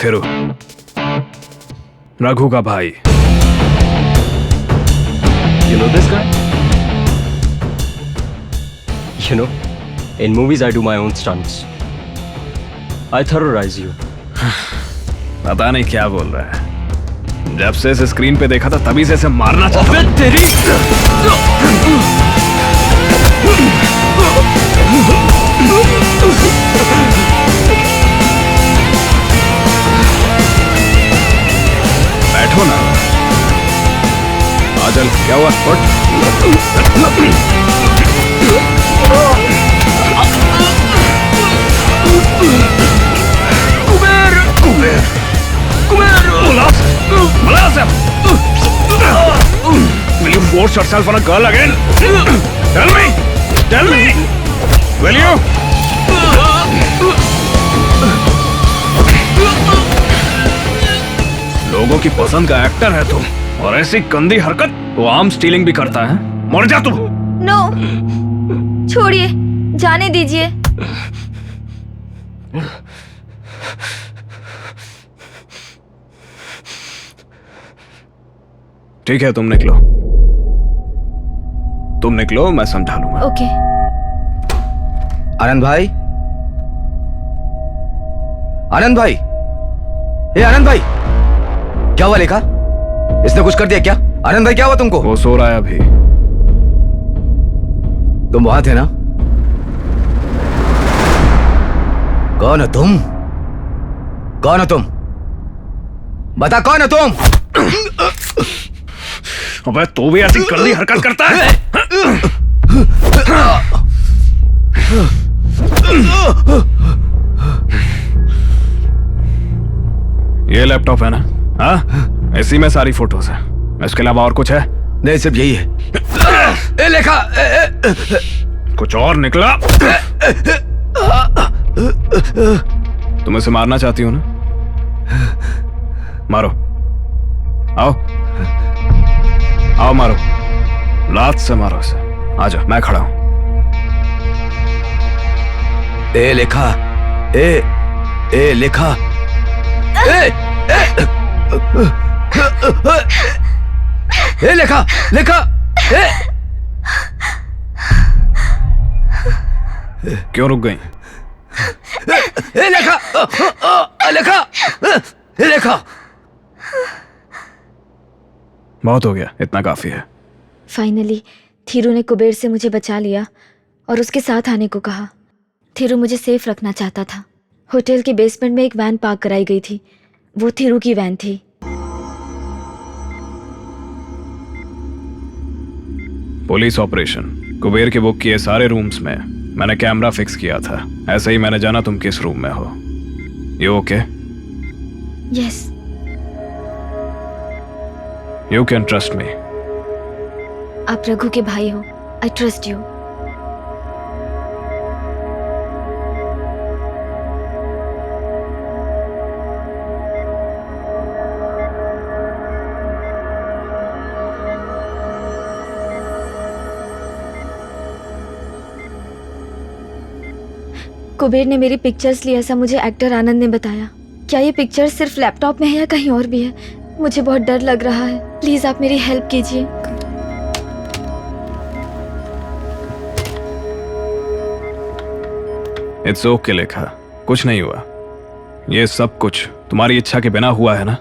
थिरु, रघु का भाई। You know this guy? You know, in movies I do my own stunts. I terrorize you. पता नहीं क्या बोल रहा है। जब से इसे स्क्रीन पे देखा था तभी से इसे मारना चाहता हूं। तेरी बैठो ना। आजल क्या हुआ? Will you force yourself on a girl again? Tell me! Tell me! Will you? लोगों की पसंद का एक्टर है तुम, और ऐसी गंदी हरकत, वो आर्म स्टीलिंग भी करता है। मर जा तुम। नो, छोड़िए, जाने दीजिए। ठीक है, तुम निकलो। तुम निकलो, मैं समझा लूंगा। ओके। आनंद भाई, आनंद भाई, ए आनंद भाई, क्या हुआ लेखा? इसने कुछ कर दिया क्या? आनंद भाई क्या हुआ तुमको? वो सो रहा है अभी। तुम वहां थे ना? कौन हो तुम? कौन हो तुम? बता कौन हो तुम? अबे तू भी ऐसी गंदी हरकत करता है? ये लैपटॉप है ना? हाँ, इसी में सारी फोटोज है। इसके अलावा और कुछ है? नहीं, सिर्फ यही है। ए लेखा, कुछ और निकला? तुम इसे मारना चाहती हो ना? मारो, आओ आओ, मारो, लात से मारो इसे। आजा, मैं खड़ा हूं। ए लेखा, ए लेखा, ए लेखा, लेखा, क्यों रुक गई? ए लेखा, लेखा, लेखा। बहुत हो गया, इतना काफी है। फाइनली थीरू ने कुबेर से मुझे बचा लिया और उसके साथ आने को कहा। थीरू मुझे सेफ रखना चाहता था। होटल के बेसमेंट में एक वैन पार्क कराई गई थी, वो थीरू की वैन थी। पुलिस ऑपरेशन कुबेर के बुक किए सारे रूम्स में मैंने कैमरा फिक्स किया था। ऐसे ही मैंने जाना तुम किस रूम में हो। You okay? Yes. You can trust me. आप रघु के भाई हो। I trust you. कुबेर ने मेरी पिक्चर्स ली, ऐसा मुझे एक्टर आनंद ने बताया। क्या ये पिक्चर्स सिर्फ लैपटॉप में है या कहीं और भी है? मुझे बहुत डर लग रहा है। प्लीज आप मेरी हेल्प कीजिए। इट्स ओके लेखा, कुछ नहीं हुआ। ये सब कुछ तुम्हारी इच्छा के बिना हुआ है ना।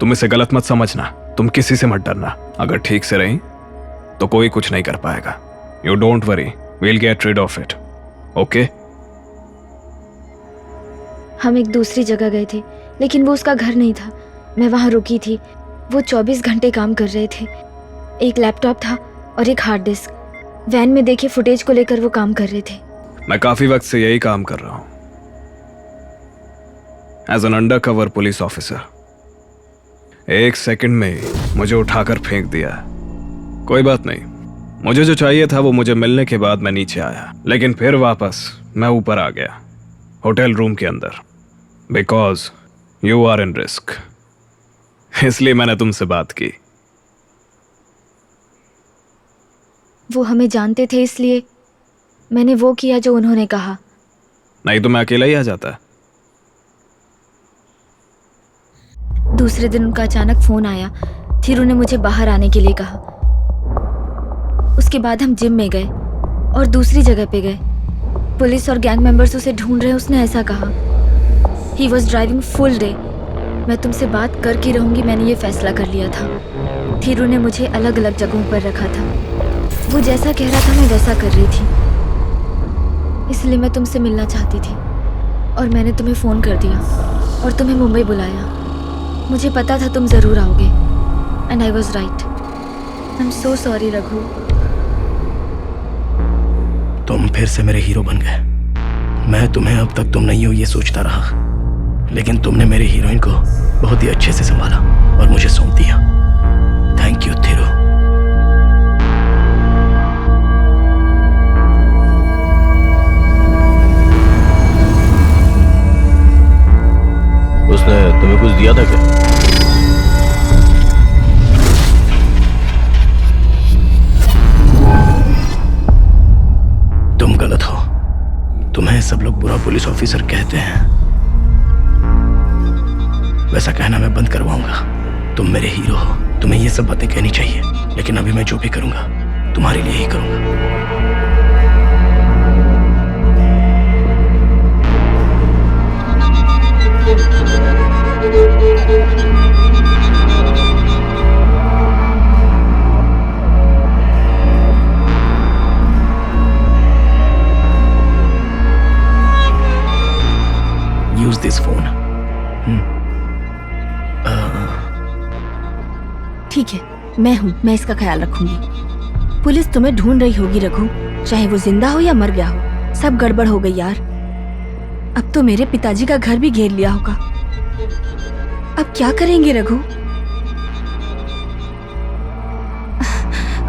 तुम इसे गलत मत समझना। तुम किसी से मत डरना। अगर ठीक से रही तो कोई कुछ नहीं कर पाएगा। You don't worry, we'll get rid of it. Okay? हम एक दूसरी जगह गए थे, लेकिन वो उसका घर नहीं था। मैं वहाँ रुकी थी। वो 24 घंटे काम कर रहे थे। एक लैपटॉप था और एक हार्ड डिस्क। वैन में देखे फुटेज को लेकर वो काम कर रहे थे। मैं काफी वक्त से यही काम कर रहा हूं as an undercover police officer. 1 second में ही मुझे उठाकर फेंक दिया। कोई बात नहीं, मुझे जो चाहिए था वो मुझे मिलने के बाद मैं नीचे आया, लेकिन फिर वापस मैं ऊपर आ गया होटल रूम के अंदर। Because you are in risk, इसलिए मैंने तुमसे बात की। वो हमें जानते थे, इसलिए मैंने वो किया जो उन्होंने कहा। नहीं तो मैं अकेला ही आ जाता। दूसरे दिन उनका अचानक फोन आया। फिर उन्हें मुझे बाहर आने के लिए कहा। उसके बाद हम जिम में गए और दूसरी जगह पे गए। पुलिस और गैंग मेंबर्स उसे ढूंढ रहे, उसने ऐसा कहा। He was driving full day. मैं तुमसे बात करके रहूंगी, मैंने ये फैसला कर लिया था। फिर उन्हें मुझे अलग अलग जगहों पर रखा था। वो जैसा कह रहा था मैं वैसा कर रही थी। इसलिए मैं तुमसे मिलना चाहती थी और मैंने तुम्हें फ़ोन कर दिया और तुम्हें मुंबई बुलाया। मुझे पता था तुम ज़रूर आओगे and I was right. I am so sorry Raghu. तुम फिर से मेरे हीरो बन गए। मैं तुम्हें अब तक तुम नहीं हो ये सोचता रहा, लेकिन तुमने मेरी हीरोइन को बहुत ही अच्छे से संभाला और मुझे सौंप दिया। Thank you Thiru. उसने तुम्हें कुछ दिया था क्या? तुम गलत हो। तुम्हें सब लोग बुरा पुलिस ऑफिसर कहते हैं। वैसा कहना मैं बंद करवाऊंगा। तुम मेरे हीरो हो। तुम्हें ये सब बातें कहनी चाहिए, लेकिन अभी मैं जो भी करूंगा तुम्हारे लिए ही करूंगा। Use this phone. ठीक है, मैं हूँ, मैं इसका ख्याल रखूंगी। पुलिस तुम्हें ढूंढ रही होगी रघु, चाहे वो जिंदा हो या मर गया हो। सब गड़बड़ हो गई यार। अब तो मेरे पिताजी का घर भी घेर लिया होगा। अब क्या करेंगे रघु?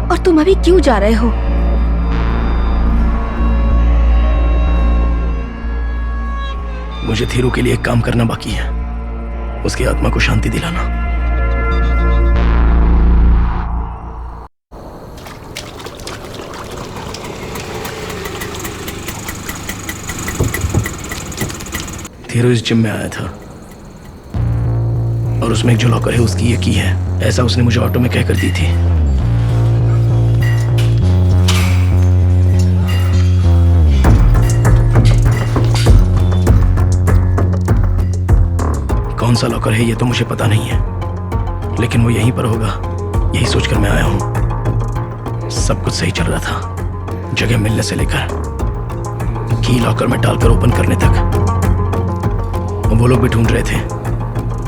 और तुम अभी क्यों जा रहे हो? मुझे थीरू के लिए एक काम करना बाकी है, उसकी आत्मा को शांति दिलाना। थीरू इस जिम में आया था और उसमें एक जो लॉकर है उसकी ये की है, ऐसा उसने मुझे ऑटो में कहकर दी थी। कौन सा लॉकर है ये तो मुझे पता नहीं है, लेकिन वो यहीं पर होगा, यही सोचकर मैं आया हूं। सब कुछ सही चल रहा था, जगह मिलने से लेकर की लॉकर में डालकर ओपन करने तक। वो लोग भी ढूंढ रहे थे,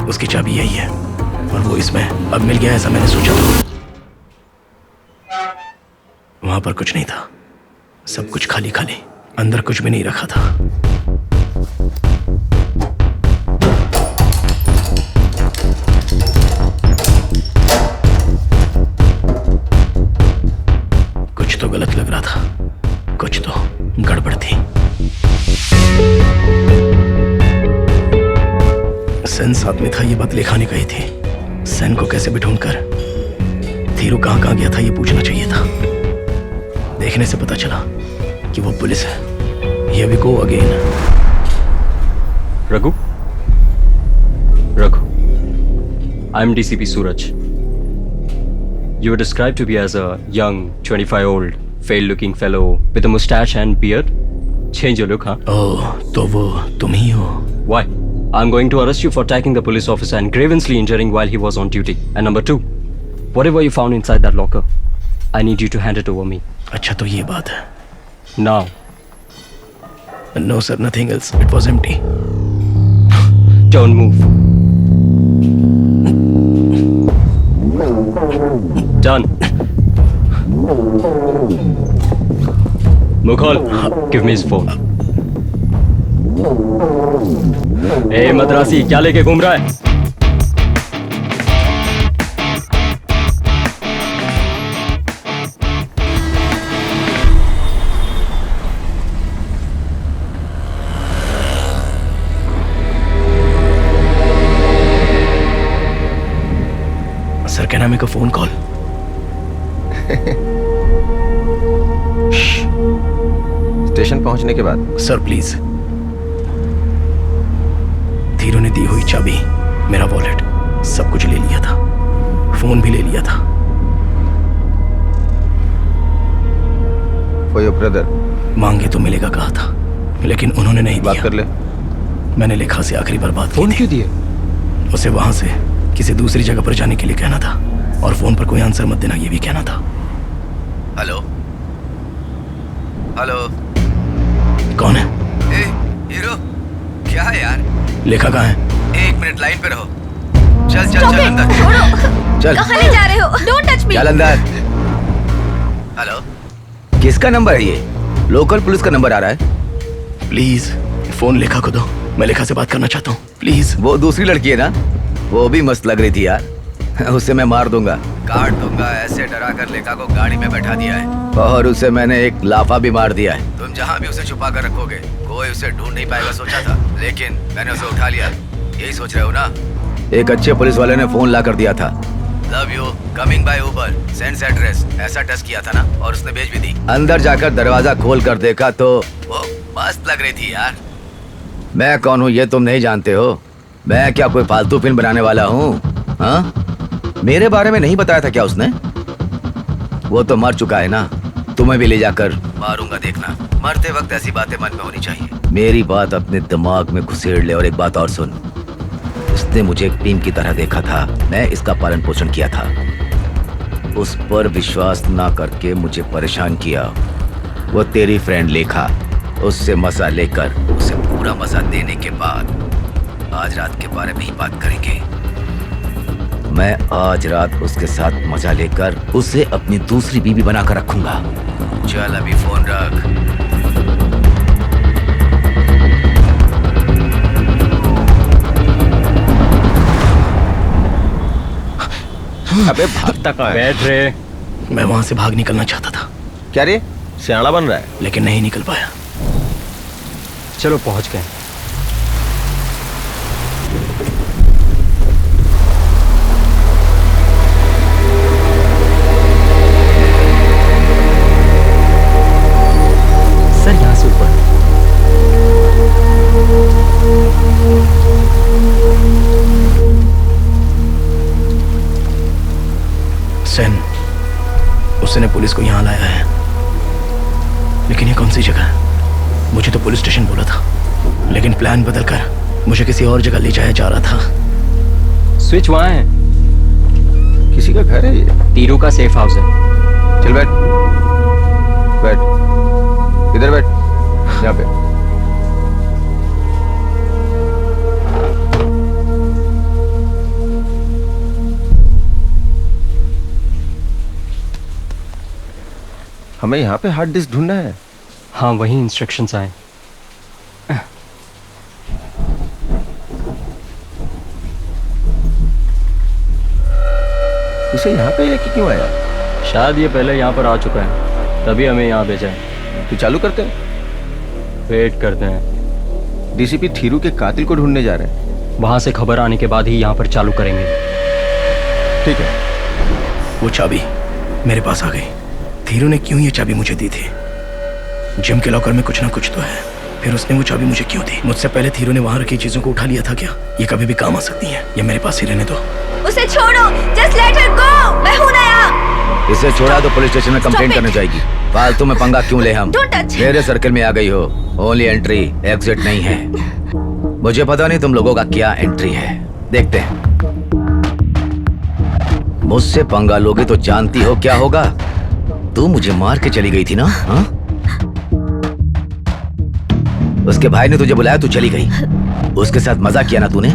उसकी चाबी यही है और वो इसमें अब मिल गया, ऐसा मैंने सोचा था। वहां वहां पर कुछ नहीं था, सब कुछ खाली खाली, अंदर कुछ भी नहीं रखा था। कुछ तो गलत लग रहा था, कुछ तो गड़बड़ थी। सेन साथ में था, ये बात लेखा ने कही थी। सेन को कैसे भी ढूंढकर धीरू कहां गया था ये पूछना चाहिए था। देखने से पता चला कि वो पुलिस है। Here we go again. Raghu? Raghu. I'm DCP Suraj. You were described to be as a young, 25-year-old, fair-looking fellow with a mustache and beard. Change your look, huh? Oh, तो वो तुम ही हो? Why? I'm going to arrest you for attacking the police officer and grievously injuring while he was on duty. And number 2, whatever you found inside that locker, I need you to hand it over me. अच्छा तो ये बात है. Now. No sir, nothing else. It was empty. Don't move. Done. Mughal, give me his phone. Hey Madrasi, क्या लेके घूम रहा है? Sir can I make a phone call? Station पहुंचने के बाद। Sir please. धीरू ने दी हुई चाबी, मेरा वॉलेट, सब कुछ ले लिया था, फोन भी ले लिया था। For your brother. मांगे तो मिलेगा कहा था, लेकिन उन्होंने नहीं बात दिया। कर ले। मैंने लेखा से आखिरी बार बात फोन की क्यों दिए? उसे वहां से किसी दूसरी जगह पर जाने के लिए कहना था, और फोन पर कोई आंसर मत देना ये भी कहना था। हेलो हेलो, कौन है? ए हीरो, क्या है यार? लेखा कहाँ है? 1 मिनट लाइन पे रहो। चल चल चल अंदर। चल। कहाँ ले जा रहे हो? Don't touch me. चल अंदर। हेलो, किसका नंबर है ये? लोकल पुलिस का नंबर आ रहा है। प्लीज फोन लेखा को दो, मैं लेखा से बात करना चाहता हूँ प्लीज। वो दूसरी लड़की है ना, वो भी मस्त लग रही थी यार। उसे मैं मार दूंगा, काट दूंगा। ऐसे डरा कर लेखा को गाड़ी में बैठा दिया है, और उसे मैंने एक लाफा भी मार दिया है। तुम जहाँ भी उसे छुपा कर रखोगे कोई उसे ढूंढ नहीं पाएगा सोचा था, लेकिन मैंने उसे उठा लिया। यही सोच रहे हो ना? एक अच्छे पुलिस वाले ने फोन ला कर दिया था, love you, coming by Uber, sends address, ऐसा टेस्ट किया था ना, और उसने भेज भी दी। अंदर जाकर दरवाजा खोल कर देखा तो वो मस्त लग रही थी यार। मैं कौन हूँ ये तुम नहीं जानते हो? मैं क्या कोई फालतू फिल्म बनाने वाला हूँ? हाँ, मेरे बारे में नहीं बताया था क्या उसने? वो तो मर चुका है ना, तुम्हें भी ले जाकर मारूंगा देखना। मरते वक्त ऐसी बातें मन में होनी चाहिए। मेरी बात अपने दिमाग में घुसेड़ ले। और एक बात और सुन, उसने मुझे एक टीम की तरह देखा था, मैं इसका पालन पोषण किया था। उस पर विश्वास ना करके मुझे परेशान किया। वो तेरी फ्रेंड लेखा, उससे मजा लेकर उसे पूरा मजा देने के बाद आज रात के बारे में ही बात करेंगे। मैं आज रात उसके साथ मजा लेकर उसे अपनी दूसरी बीवी बनाकर रखूंगा। चल अभी फोन रख। अबे भागता कहाँ है? बैठ रे। मैं वहां से भाग निकलना चाहता था। क्या रे, सियाना बन रहा है? लेकिन नहीं निकल पाया। चलो पहुंच गए। सर यहाँ से ऊपर। सेन, उसने पुलिस को यहाँ लाया है, लेकिन ये कौन सी जगह है? मुझे तो पुलिस स्टेशन बोला था, लेकिन प्लान बदलकर मुझे किसी और जगह ले जाया जा रहा था। स्विच वहाँ है। किसी का घर है ये? तीरू का सेफ हाउस है। चल बैठ बैठ, इधर बैठ, यहाँ पे। हमें यहाँ पे हार्ड डिस्क ढूंढना है। हाँ वही इंस्ट्रक्शंस आए। उसे यहाँ पे लेके क्यों आया? शायद ये पहले यहाँ पर आ चुका है, तभी हमें यहाँ भेजा है। तो चालू करते हैं, वेट करते हैं। डीसीपी थीरू के कातिल को ढूंढने जा रहे हैं। वहां से खबर आने के बाद ही यहाँ पर चालू करेंगे। ठीक है। वो चाबी मेरे पास आ गई। थीरू ने क्यों ये चाबी मुझे दी थी? जिम के लॉकर में कुछ ना कुछ तो है। फिर उसने वो चाबी मुझे क्यों दी? मुझसे पहले थीरू ने वहां रखी चीजों को उठा लिया था क्या? ये कभी भी काम आ सकती है। ये मेरे पास ही रहने दो। उसे छोड़ो, जस्ट लेट हर गो। मैं हूं नया। इसे छोड़ा तो पुलिस स्टेशन में कंप्लेंट करने जाएगी। फालतू में पंगा क्यों ले हम? मेरे सर्कल में आ गई हो। ओनली एंट्री, एग्जिट नहीं है। मुझे पता नहीं तुम लोगों का क्या एंट्री है, देखते हैं। मुझसे पंगा लोगे तो जानती हो क्या होगा? तू मुझे मार के चली गई थी ना? हा? उसके भाई ने तुझे बुलाया, तू चली गई। उसके साथ मजा किया ना तूने?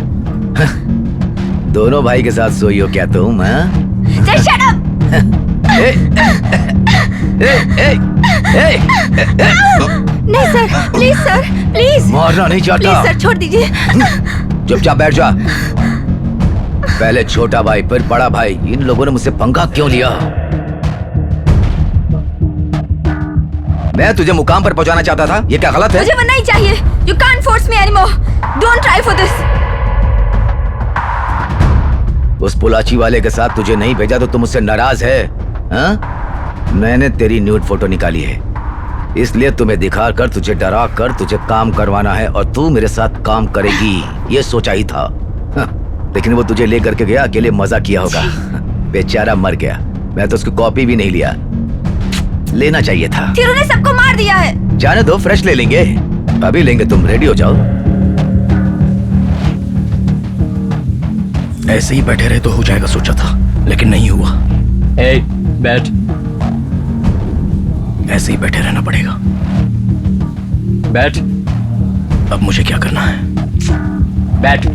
दोनों भाई के साथ सोई हो क्या तुम? Just shut up! नहीं सर, प्लीज सर, प्लीज। मारना नहीं चाहता। प्लीज सर, छोड़ दीजिए। चुपचाप बैठ जा। पहले छोटा भाई फिर बड़ा भाई, इन लोगों ने मुझसे पंगा क्यों लिया? मैं तुझे मुकाम पर पहुंचाना चाहता था, ये क्या गलत है? मुझे वो नहीं चाहिए। You can't force me anymore. Don't try for this. उस पुलाची वाले के साथ तुझे नहीं भेजा तो तुम मुझसे नाराज है? हाँ? मैंने तेरी न्यूड फोटो निकाली है, इसलिए तुम्हें दिखाकर तुझे डरा कर तुझे काम करवाना है और तू मेरे साथ काम करेगी, ये सोचा ही था। हाँ, लेकिन वो तुझे लेकर के गया, अकेले मजा किया होगा। बेचारा मर गया। मैं तो उसकी कॉपी भी नहीं लिया, लेना चाहिए था। थीरू ने सबको मार दिया है। जाने दो, फ्रेश ले लेंगे, अभी लेंगे। तुम रेडी हो जाओ। ऐसे ही बैठे रहे तो हो जाएगा सोचा था, लेकिन नहीं हुआ। बैठ। ऐसे ही बैठे रहना पड़ेगा। बैठ। अब मुझे क्या करना है? बैठ।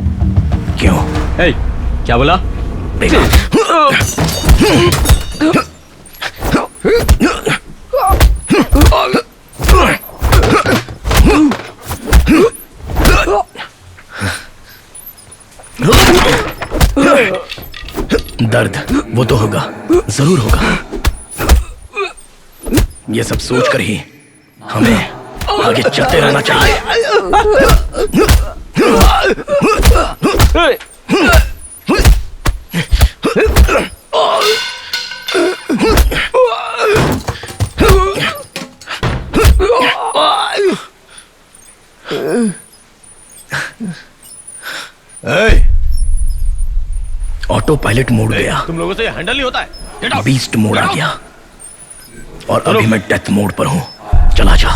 क्यों? क्या बोला? दर्द वो तो होगा, जरूर होगा। ये सब सोचकर ही हमें आगे चलते रहना चाहिए। ऑटो पायलट मोड गया। तुम लोगों से ये हैंडल नहीं होता है। बीस्ट मोड आ गया और अभी मैं डेथ मोड पर हूं। चला जा।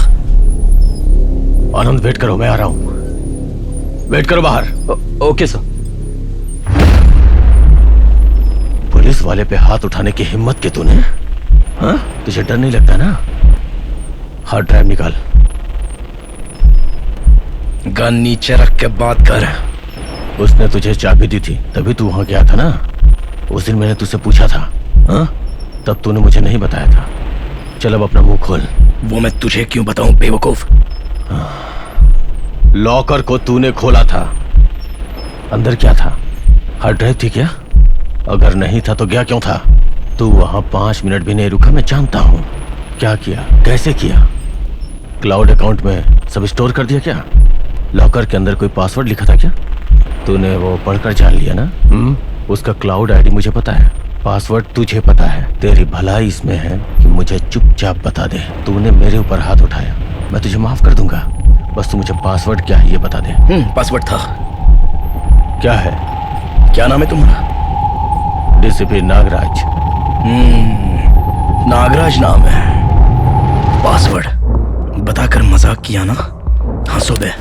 आनंद वेट करो, मैं आ रहा हूं। वेट करो बाहर। Okay sir. पुलिस वाले पे हाथ उठाने की हिम्मत की तूने? हाँ? तुझे डर नहीं लगता ना? हार्ड ड्राइव निकाल। गन नीचे रख के बात कर। उसने तुझे चाबी दी थी, तभी तू वहां गया था ना? उस दिन मैंने तुझसे पूछा था, हाँ? तब तूने मुझे नहीं बताया था। चल अब अपना मुंह खोल। वो मैं तुझे क्यों बताऊं बेवकूफ? लॉकर को तूने खोला था, अंदर क्या था? हार्ड ड्राइव थी क्या? अगर नहीं था तो गया क्यों था? तू वहां 5 मिनट भी नहीं रुका, मैं जानता हूं। क्या किया, कैसे किया? क्लाउड अकाउंट में सब स्टोर कर दिया क्या? लॉकर के अंदर कोई पासवर्ड लिखा था क्या? तूने वो पढ़कर जान लिया ना? उसका क्लाउड आईडी मुझे पता है, पासवर्ड तुझे पता है। तेरी भलाई इसमें है कि मुझे चुपचाप बता दे। तूने मेरे ऊपर हाथ उठाया, मैं तुझे माफ कर दूंगा, बस तू मुझे पासवर्ड क्या है ये बता दे। पासवर्ड था। क्या है? क्या नाम है तुम्हारा? डीसीपी नागराज। नागराज नाम है। पासवर्ड बताकर मजाक किया ना? हंसो बे।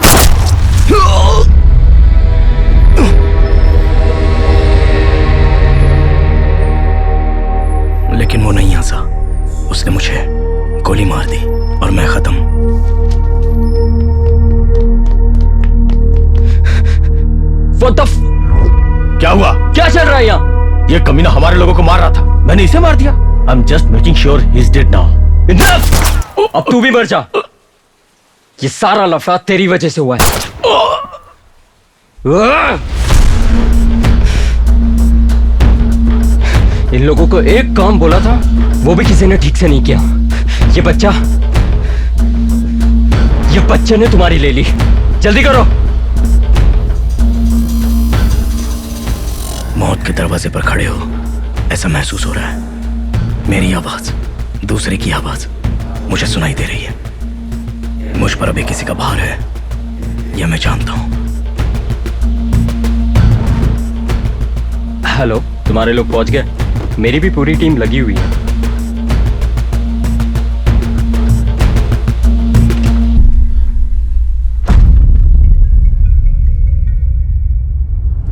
लेकिन वो नहीं हंसा, उसने मुझे गोली मार दी और मैं खत्म। क्या हुआ? क्या चल रहा है यहाँ? ये कमीना हमारे लोगों को मार रहा था, मैंने इसे मार दिया। I'm just making sure he's dead now. अब तू भी मर जा। ये सारा लफड़ा तेरी वजह से हुआ है। इन लोगों को एक काम बोला था, वो भी किसी ने ठीक से नहीं किया। ये बच्चे ने तुम्हारी ले ली। जल्दी करो। मौत के दरवाजे पर खड़े हो ऐसा महसूस हो रहा है। मेरी आवाज, दूसरे की आवाज मुझे सुनाई दे रही है। मुझ पर अभी किसी का भार है, यह मैं जानता हूं। हेलो, तुम्हारे लोग पहुंच गए? मेरी भी पूरी टीम लगी हुई है।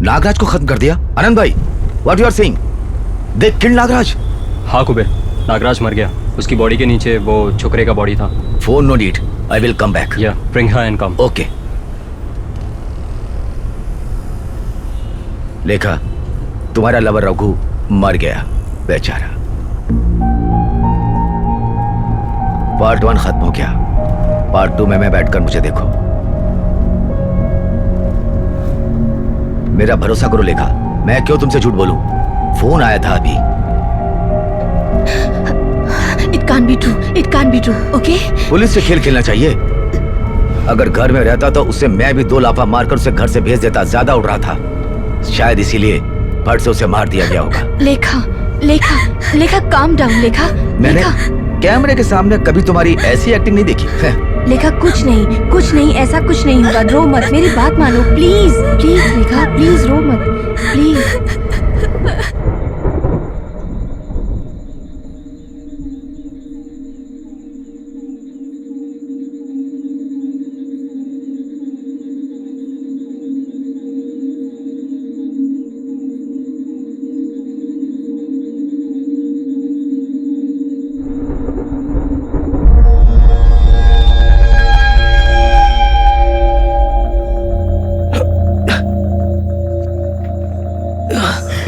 नागराज को खत्म कर दिया? आनंद भाई, what you are saying? They killed Nagraj? हाँ कुबेर, नागराज मर गया। उसकी बॉडी के नीचे वो छोकरे का बॉडी था। Phone no need, I will come back. या bring her and come. Okay. Lekha, तुम्हारा लवर रघु मर गया बेचारा। पार्ट 1 खत्म हो गया। पार्ट 2 में मैं बैठकर मुझे देखो। मेरा भरोसा करो लेखा, मैं क्यों तुमसे झूठ बोलूं? फोन आया था अभी। It can't be true. It can't be true. Okay? Police से खेल खेलना चाहिए। अगर घर में रहता तो उससे मैं भी 2 लाफा मारकर उसे घर से भेज देता। ज्यादा उड़ रहा था, शायद इसीलिए फट से उसे मार दिया गया होगा। लेखा, काम डाउन लेखा। मैंने कैमरे के सामने कभी तुम्हारी ऐसी एक्टिंग नहीं देखी। लेखा कुछ नहीं, ऐसा कुछ नहीं होगा। रो मत, मेरी बात मानो प्लीज। लेखा प्लीज रो मत, प्लीज।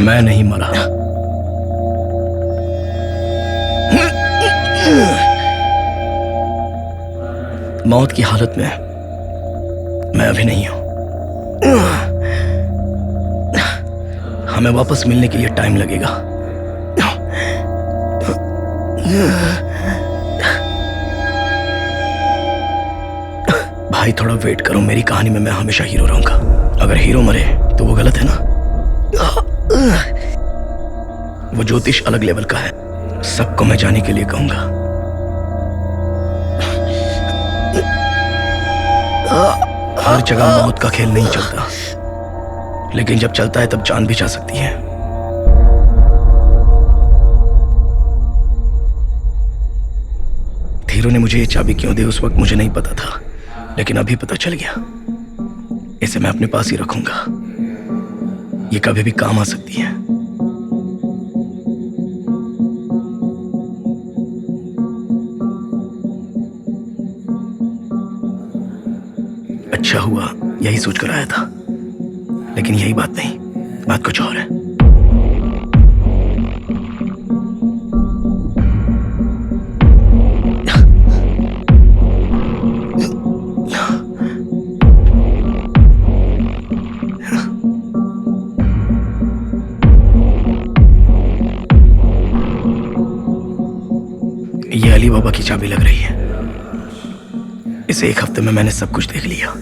मैं नहीं मरा। मौत की हालत में मैं अभी नहीं हूं। हमें वापस मिलने के लिए टाइम लगेगा। भाई थोड़ा वेट करो, मेरी कहानी में मैं हमेशा हीरो रहूंगा। अगर हीरो मरे तो वो गलत है ना। वो ज्योतिष अलग लेवल का है, सबको मैं जाने के लिए कहूंगा। हर जगह मौत का खेल नहीं चलता, लेकिन जब चलता है तब जान भी जा सकती है। धीरू ने मुझे ये चाबी क्यों दी उस वक्त मुझे नहीं पता था, लेकिन अभी पता चल गया। इसे मैं अपने पास ही रखूंगा, ये कभी भी काम आ सकती है। अच्छा हुआ यही सोचकर आया था, लेकिन यही बात नहीं, बात कुछ और है। ये अली बाबा की चाबी लग रही है। इस 1 हफ्ते में मैंने सब कुछ देख लिया।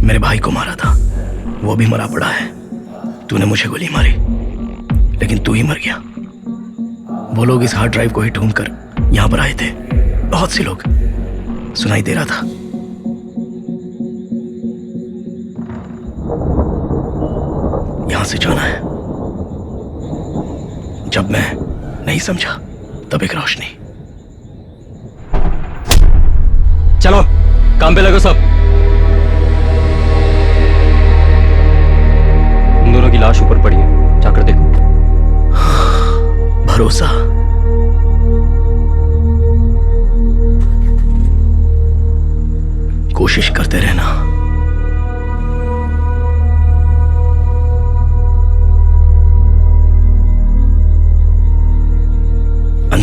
मेरे भाई को मारा था, वो भी मरा पड़ा है। तूने मुझे गोली मारी, लेकिन तू ही मर गया। वो लोग इस हार्ड ड्राइव को ही ढूंढकर यहां पर आए थे। बहुत से लोग, सुनाई दे रहा था। यहां से जाना है। जब मैं नहीं समझा तब एक रोशनी। चलो काम पे लगो सब। उन दोनों की लाश ऊपर पड़ी है, जाकर देखो। भरोसा, कोशिश करते रहना।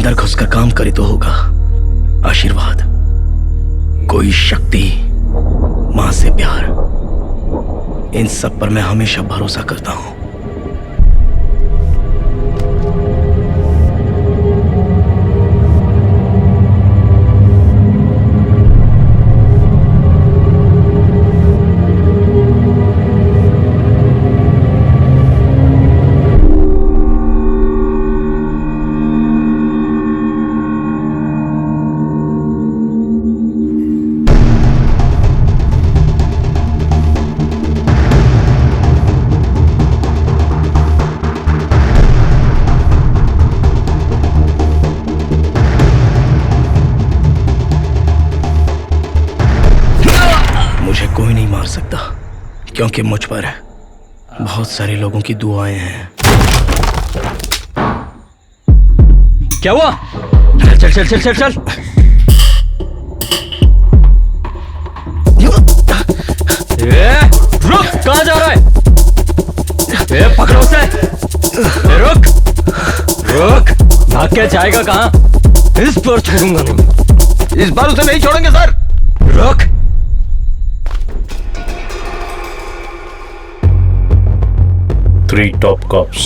अंदर घुसकर काम करे तो होगा आशीर्वाद, कोई शक्ति, मां से प्यार, इन सब पर मैं हमेशा भरोसा करता हूं। क्योंकि मुझ पर बहुत सारे लोगों की दुआएं हैं। क्या हुआ? चल चल चल चल चल। रुक, कहां जा रहा है? पकड़ो उसे। रुक रुक, भाग के जाएगा कहां? इस बार छोड़ूंगा नहीं। इस बार उसे नहीं छोड़ेंगे सर। रुक। Three top cops,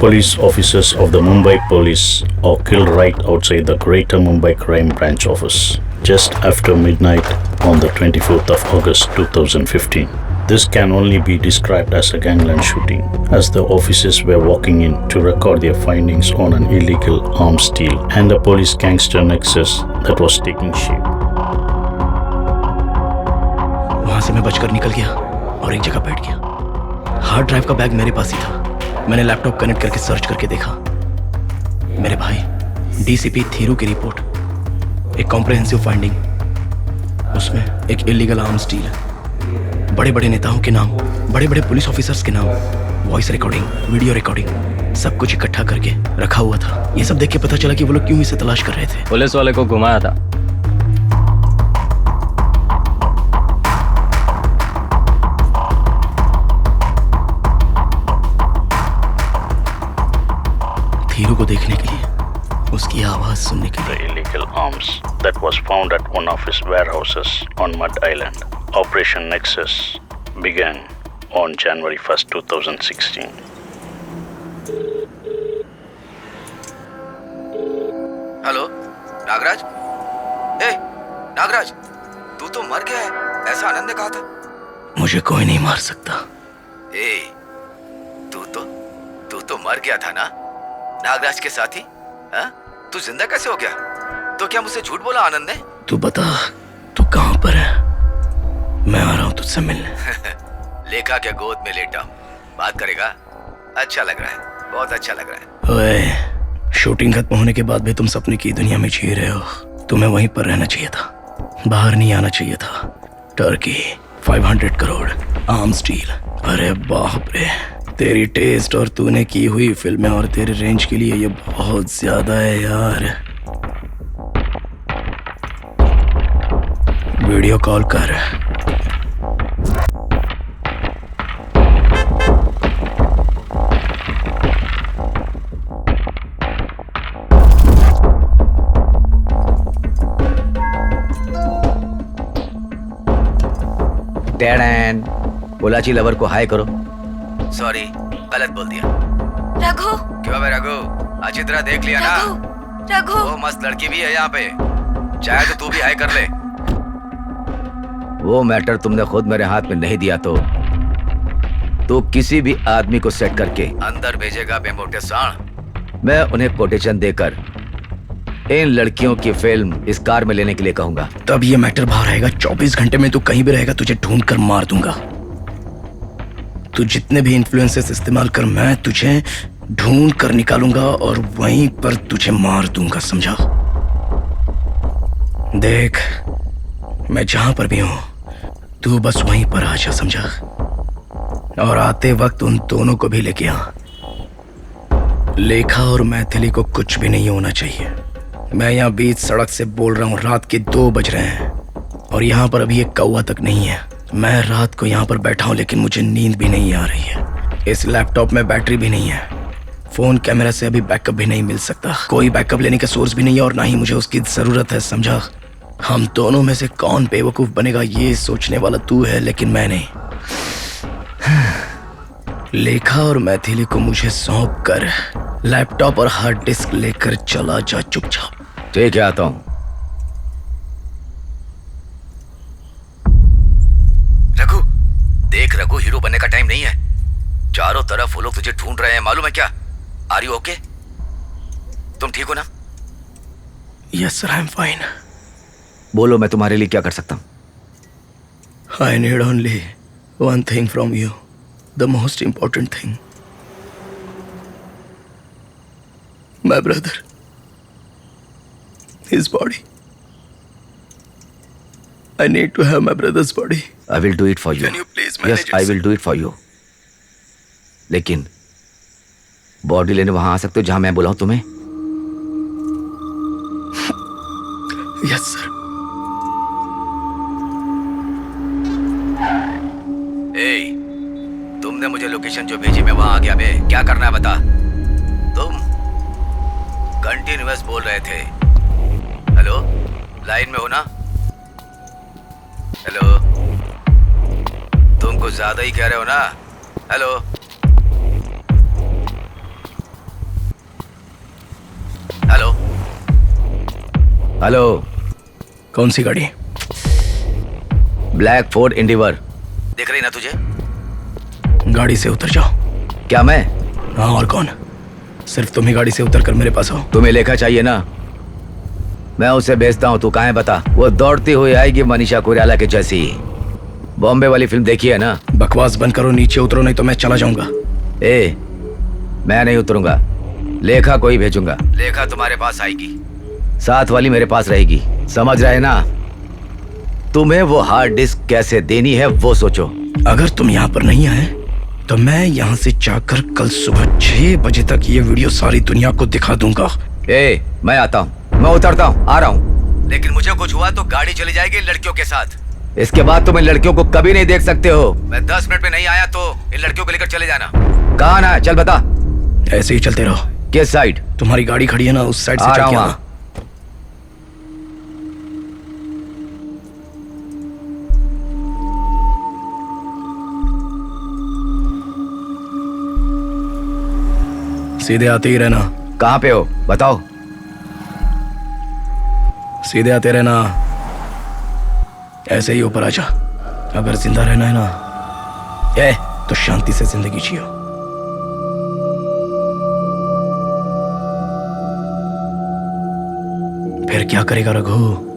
police officers of the Mumbai Police, are killed right outside the Greater Mumbai Crime Branch office just after midnight on the 24th of August 2015. This can only be described as a gangland shooting, as the officers were walking in to record their findings on an illegal arms deal and a police gangster nexus that was taking shape. वहां से मैं बचकर निकल गया और एक जगह बैठ गया। हार्ड ड्राइव का बैग मेरे पास ही था। मैंने लैपटॉप कनेक्ट करके सर्च करके देखा। मेरे भाई डीसीपी थीरू की रिपोर्ट, एक कॉम्प्रिहेंसिव फाइंडिंग, उसमें एक इलीगल आर्म्स डील, बड़े बड़े नेताओं के नाम, बड़े बड़े पुलिस ऑफिसर्स के नाम, वॉइस रिकॉर्डिंग, वीडियो रिकॉर्डिंग, सब कुछ इकट्ठा करके रखा हुआ था। ये सब देख के पता चला कि वो लोग क्यों इसे तलाश कर रहे थे। पुलिस वाले को घुमाया था। थीरू को देखने के लिए, उसकी आवाज सुनने के लिए। The illegal arms that was found at one of his warehouses on Mud Island. Operation Nexus began on January 1st, 2016. Hello Nagaraj. ए नागराज, तू तो मर गया है, ऐसा आनंद ने कहा था। मुझे कोई नहीं मार सकता। ए तू तो मर गया था ना नागराज के साथी। हाँ? तू जिंदा कैसे हो गया? तो क्या मुझसे झूठ बोला आनंद ने? तू बता, तू कहां पर है? मैं आ रहा हूं तुझसे मिलने। लेखा के गोद में लेटा हूं, बात करेगा? अच्छा लग रहा है, बहुत अच्छा लग रहा है। ओए, शूटिंग खत्म होने के बाद भी तुम सपने की दुनिया में जी रहे हो। तुम्हें वहीं पर रहना चाहिए था, बाहर नहीं आना चाहिए था। Turkey 500 crore arms deal. अरे बाप रे, तेरी टेस्ट और तूने की हुई फिल्में और तेरे रेंज के लिए ये बहुत ज्यादा है यार। वीडियो कॉल कर। डैडन, बोलाची लवर को हाय करो। सॉरी, गलत बोल दिया। रघु। क्यों बे रघु, अच्छी तरह देख लिया ना? रघु। वो मस्त लड़की भी है यहाँ पे, चाहे तो तू भी हाय कर ले। वो मैटर तुमने खुद मेरे हाथ में नहीं दिया तो किसी भी आदमी को सेट करके अंदर भेजेगा बेमोटे सांड। मैं उन्हें कोटेशन देकर इन लड़कियों की फिल्म इस कार में लेने के लिए कहूंगा। तब ये मैटर बाहर आएगा। 24 घंटे में तू कहीं भी रहेगा, तुझे ढूंढ कर मार दूंगा। तू जितने भी इन्फ्लुएंसेस इस्तेमाल कर, मैं तुझे ढूंढ कर निकालूंगा और वहीं पर तुझे मार दूंगा, समझा? देख, मैं जहां पर भी हूं, तू बस वहीं पर आ जा, समझा? और आते वक्त उन दोनों को भी लेके आ। लेखा और मैथिली को कुछ भी नहीं होना चाहिए। मैं यहाँ बीच सड़क से बोल रहा हूँ, रात के 2 बज रहे हैं और यहाँ पर अभी एक कौवा तक नहीं है। मैं रात को यहाँ पर बैठा हूँ लेकिन मुझे नींद भी नहीं आ रही है। इस लैपटॉप में बैटरी भी नहीं है। फोन कैमरा से अभी बैकअप भी नहीं मिल सकता। कोई बैकअप लेने का सोर्स भी नहीं है और ना ही मुझे उसकी जरूरत है, समझा? हम दोनों में से कौन बेवकूफ बनेगा ये सोचने वाला तू है, लेकिन मैं नहीं। लेखा और मैथिली को मुझे सौंप कर लैपटॉप और हार्ड डिस्क लेकर चला जा चुपचाप। ठीक है, आता हूं। रघु देख, रघु हीरो बनने का टाइम नहीं है। चारों तरफ वो लोग तुझे ढूंढ रहे हैं, मालूम है क्या? Are you okay? तुम ठीक हो ना? Yes sir, I am fine. बोलो, मैं तुम्हारे लिए क्या कर सकता हूं? I need only one thing from you, the most important thing. My brother, his body. I need to have my brother's body. I will do it for you. Can you please manage Yes, I will do it for you. लेकिन body लेने वहां आ सकते हो जहां मैं बुलाऊं तुम्हें? Yes, sir. तुमने मुझे लोकेशन जो भेजी, मैं वहां आ गया। बे, क्या करना है बता? तुम कंटिन्यूअस बोल रहे थे। हेलो, लाइन में हो ना? हेलो, तुम कुछ ज्यादा ही कह रहे हो ना? Hello, hello, hello. कौन सी गाड़ी? Black Ford Endeavour. दिख रही ना तुझे? गाड़ी से उतर जाओ। क्या मैं? हाँ, और कौन? सिर्फ तुम ही गाड़ी से उतर कर मेरे पास आओ। तुम्हें लेखा चाहिए ना? मैं उसे भेजता हूँ, तू कहाँ है बता? वो दौड़ती हुई आएगी मनीषा कोइराला के जैसी। बॉम्बे वाली फिल्म देखी है ना? बकवास बंद करो, नीचे उतरो नहीं तो मैं चला जाऊंगा। मैं नहीं उतरूंगा, लेखा को ही भेजूंगा। लेखा तुम्हारे पास आएगी, साथ वाली मेरे पास रहेगी, समझ रहे ना? तुम्हें वो हार्ड डिस्क कैसे देनी है वो सोचो। अगर तुम यहाँ पर नहीं आए तो मैं यहाँ से जाकर कल सुबह 6 बजे तक ये वीडियो सारी दुनिया को दिखा दूंगा। मैं आता हूँ, मैं उतरता हूँ, आ रहा हूँ। लेकिन मुझे कुछ हुआ तो गाड़ी चली जाएगी लड़कियों के साथ। इसके बाद तुम इन लड़कियों को कभी नहीं देख सकते हो। मैं 10 मिनट में नहीं आया तो इन लड़कियों को लेकर चले जाना। कहाँ ना, चल बता। ऐसे ही चलते रहो। किस साइड? तुम्हारी गाड़ी खड़ी है ना, उस साइड से चल के आना। सीधे आते ही रहना। कहाँ पे हो बताओ? सीधे आते रहना, ऐसे ही ऊपर आजा। अगर जिंदा रहना है ना तो शांति से जिंदगी जियो। फिर क्या करेगा रघु?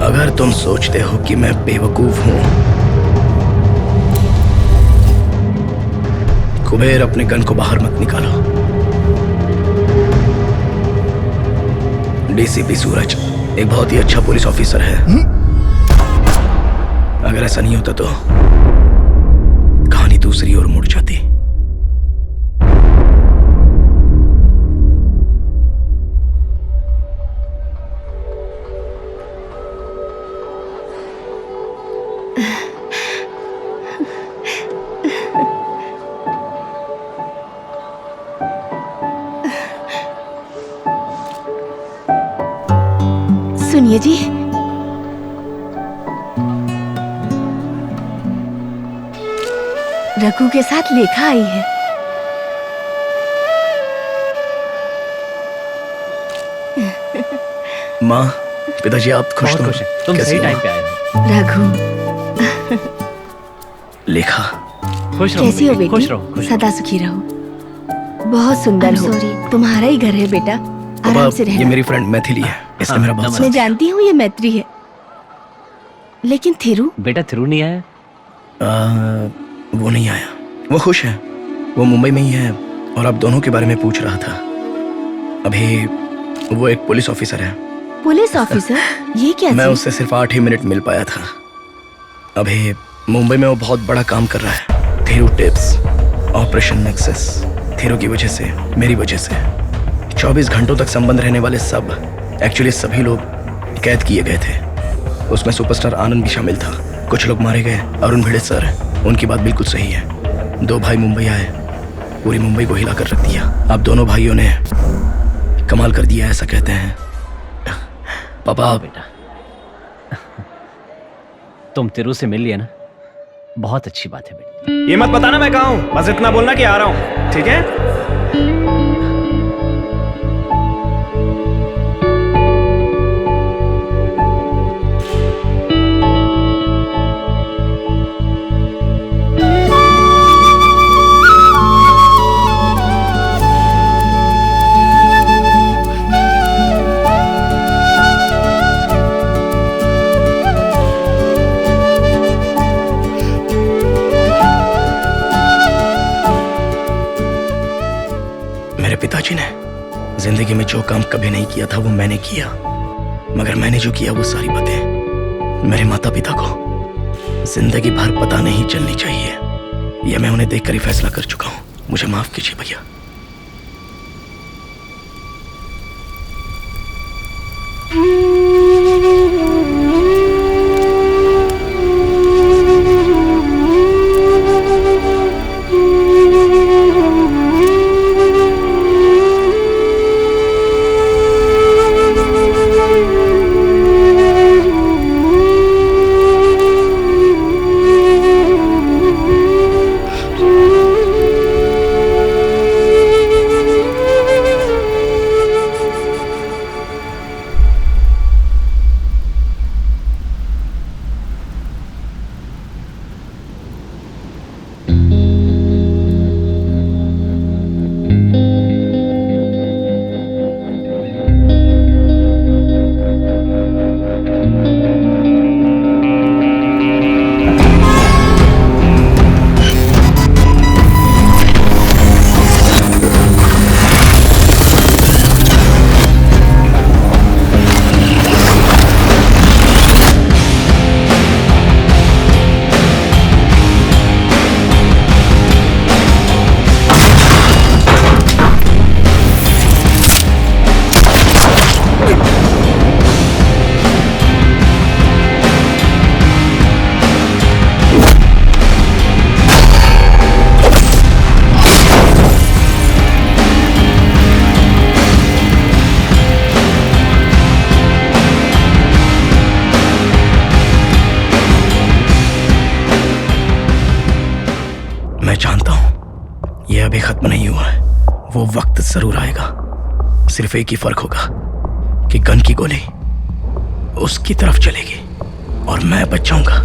अगर तुम सोचते हो कि मैं बेवकूफ हूं, कुबेर अपने गन को बाहर मत निकालो। डीसीपी सूरज एक बहुत ही अच्छा पुलिस ऑफिसर है। अगर ऐसा नहीं होता तो कहानी दूसरी ओर मुड़ जाती। सुनिए जी, रघु के साथ लेखा आई है। माँ, पिताजी आप खुश तो? तुम सही टाइम पे आए हो। रघु, लेखा खुश रहो, कैसी हो बेटी? खुश रहो, खुश सदा सुखी रहो। बहुत सुंदर हो। तुम्हारा ही घर है बेटा, आराम से रहना। ये मेरी फ्रेंड मैथिली है, इसने मेरा बहुत मैं जानती हूँ ये मैत्री है, लेकिन थिरू? बेटा थिरू नहीं आया? वो नहीं आया। वो खुश है, वो मुंबई में ही है और आप दोनों के बारे में पूछ रहा था। अभी वो एक पुलिस ऑफिसर है। Police officer? ये क्या मैं जी? उससे सिर्फ 8 ही मिनट मिल पाया था। अभी मुंबई में वो बहुत बड़ा काम कर रहा है। Thiru tips, operation nexus. Thiru की वजह से, मेरी वजह से 24 घंटों तक संबंध रहने वाले एक्चुअली सभी लोग कैद किए गए थे। उसमें सुपरस्टार आनंद भी शामिल था। कुछ लोग मारे गए। अरुण भिड़े सर, उनकी बात बिल्कुल सही है। 2 भाई मुंबई आए, पूरी मुंबई को हिला कर रख दिया। अब दोनों भाइयों ने कमाल कर दिया, ऐसा कहते हैं। पापा बेटा, तुम तिरु से मिल लिया ना, बहुत अच्छी बात है बेटा। ये मत बताना मैं कहाँ हूँ, बस इतना बोलना कि आ रहा हूँ, ठीक है? पिताजी ने जिंदगी में जो काम कभी नहीं किया था वो मैंने किया, मगर मैंने जो किया वो सारी बातें मेरे माता पिता को जिंदगी भर पता नहीं चलनी चाहिए। यह मैं उन्हें देखकर ही फैसला कर चुका हूं। मुझे माफ कीजिए भैया। मैं जानता हूं यह अभी खत्म नहीं हुआ है। वो वक्त जरूर आएगा। सिर्फ एक ही फर्क होगा कि गन की गोली उसकी तरफ चलेगी और मैं बच जाऊंगा।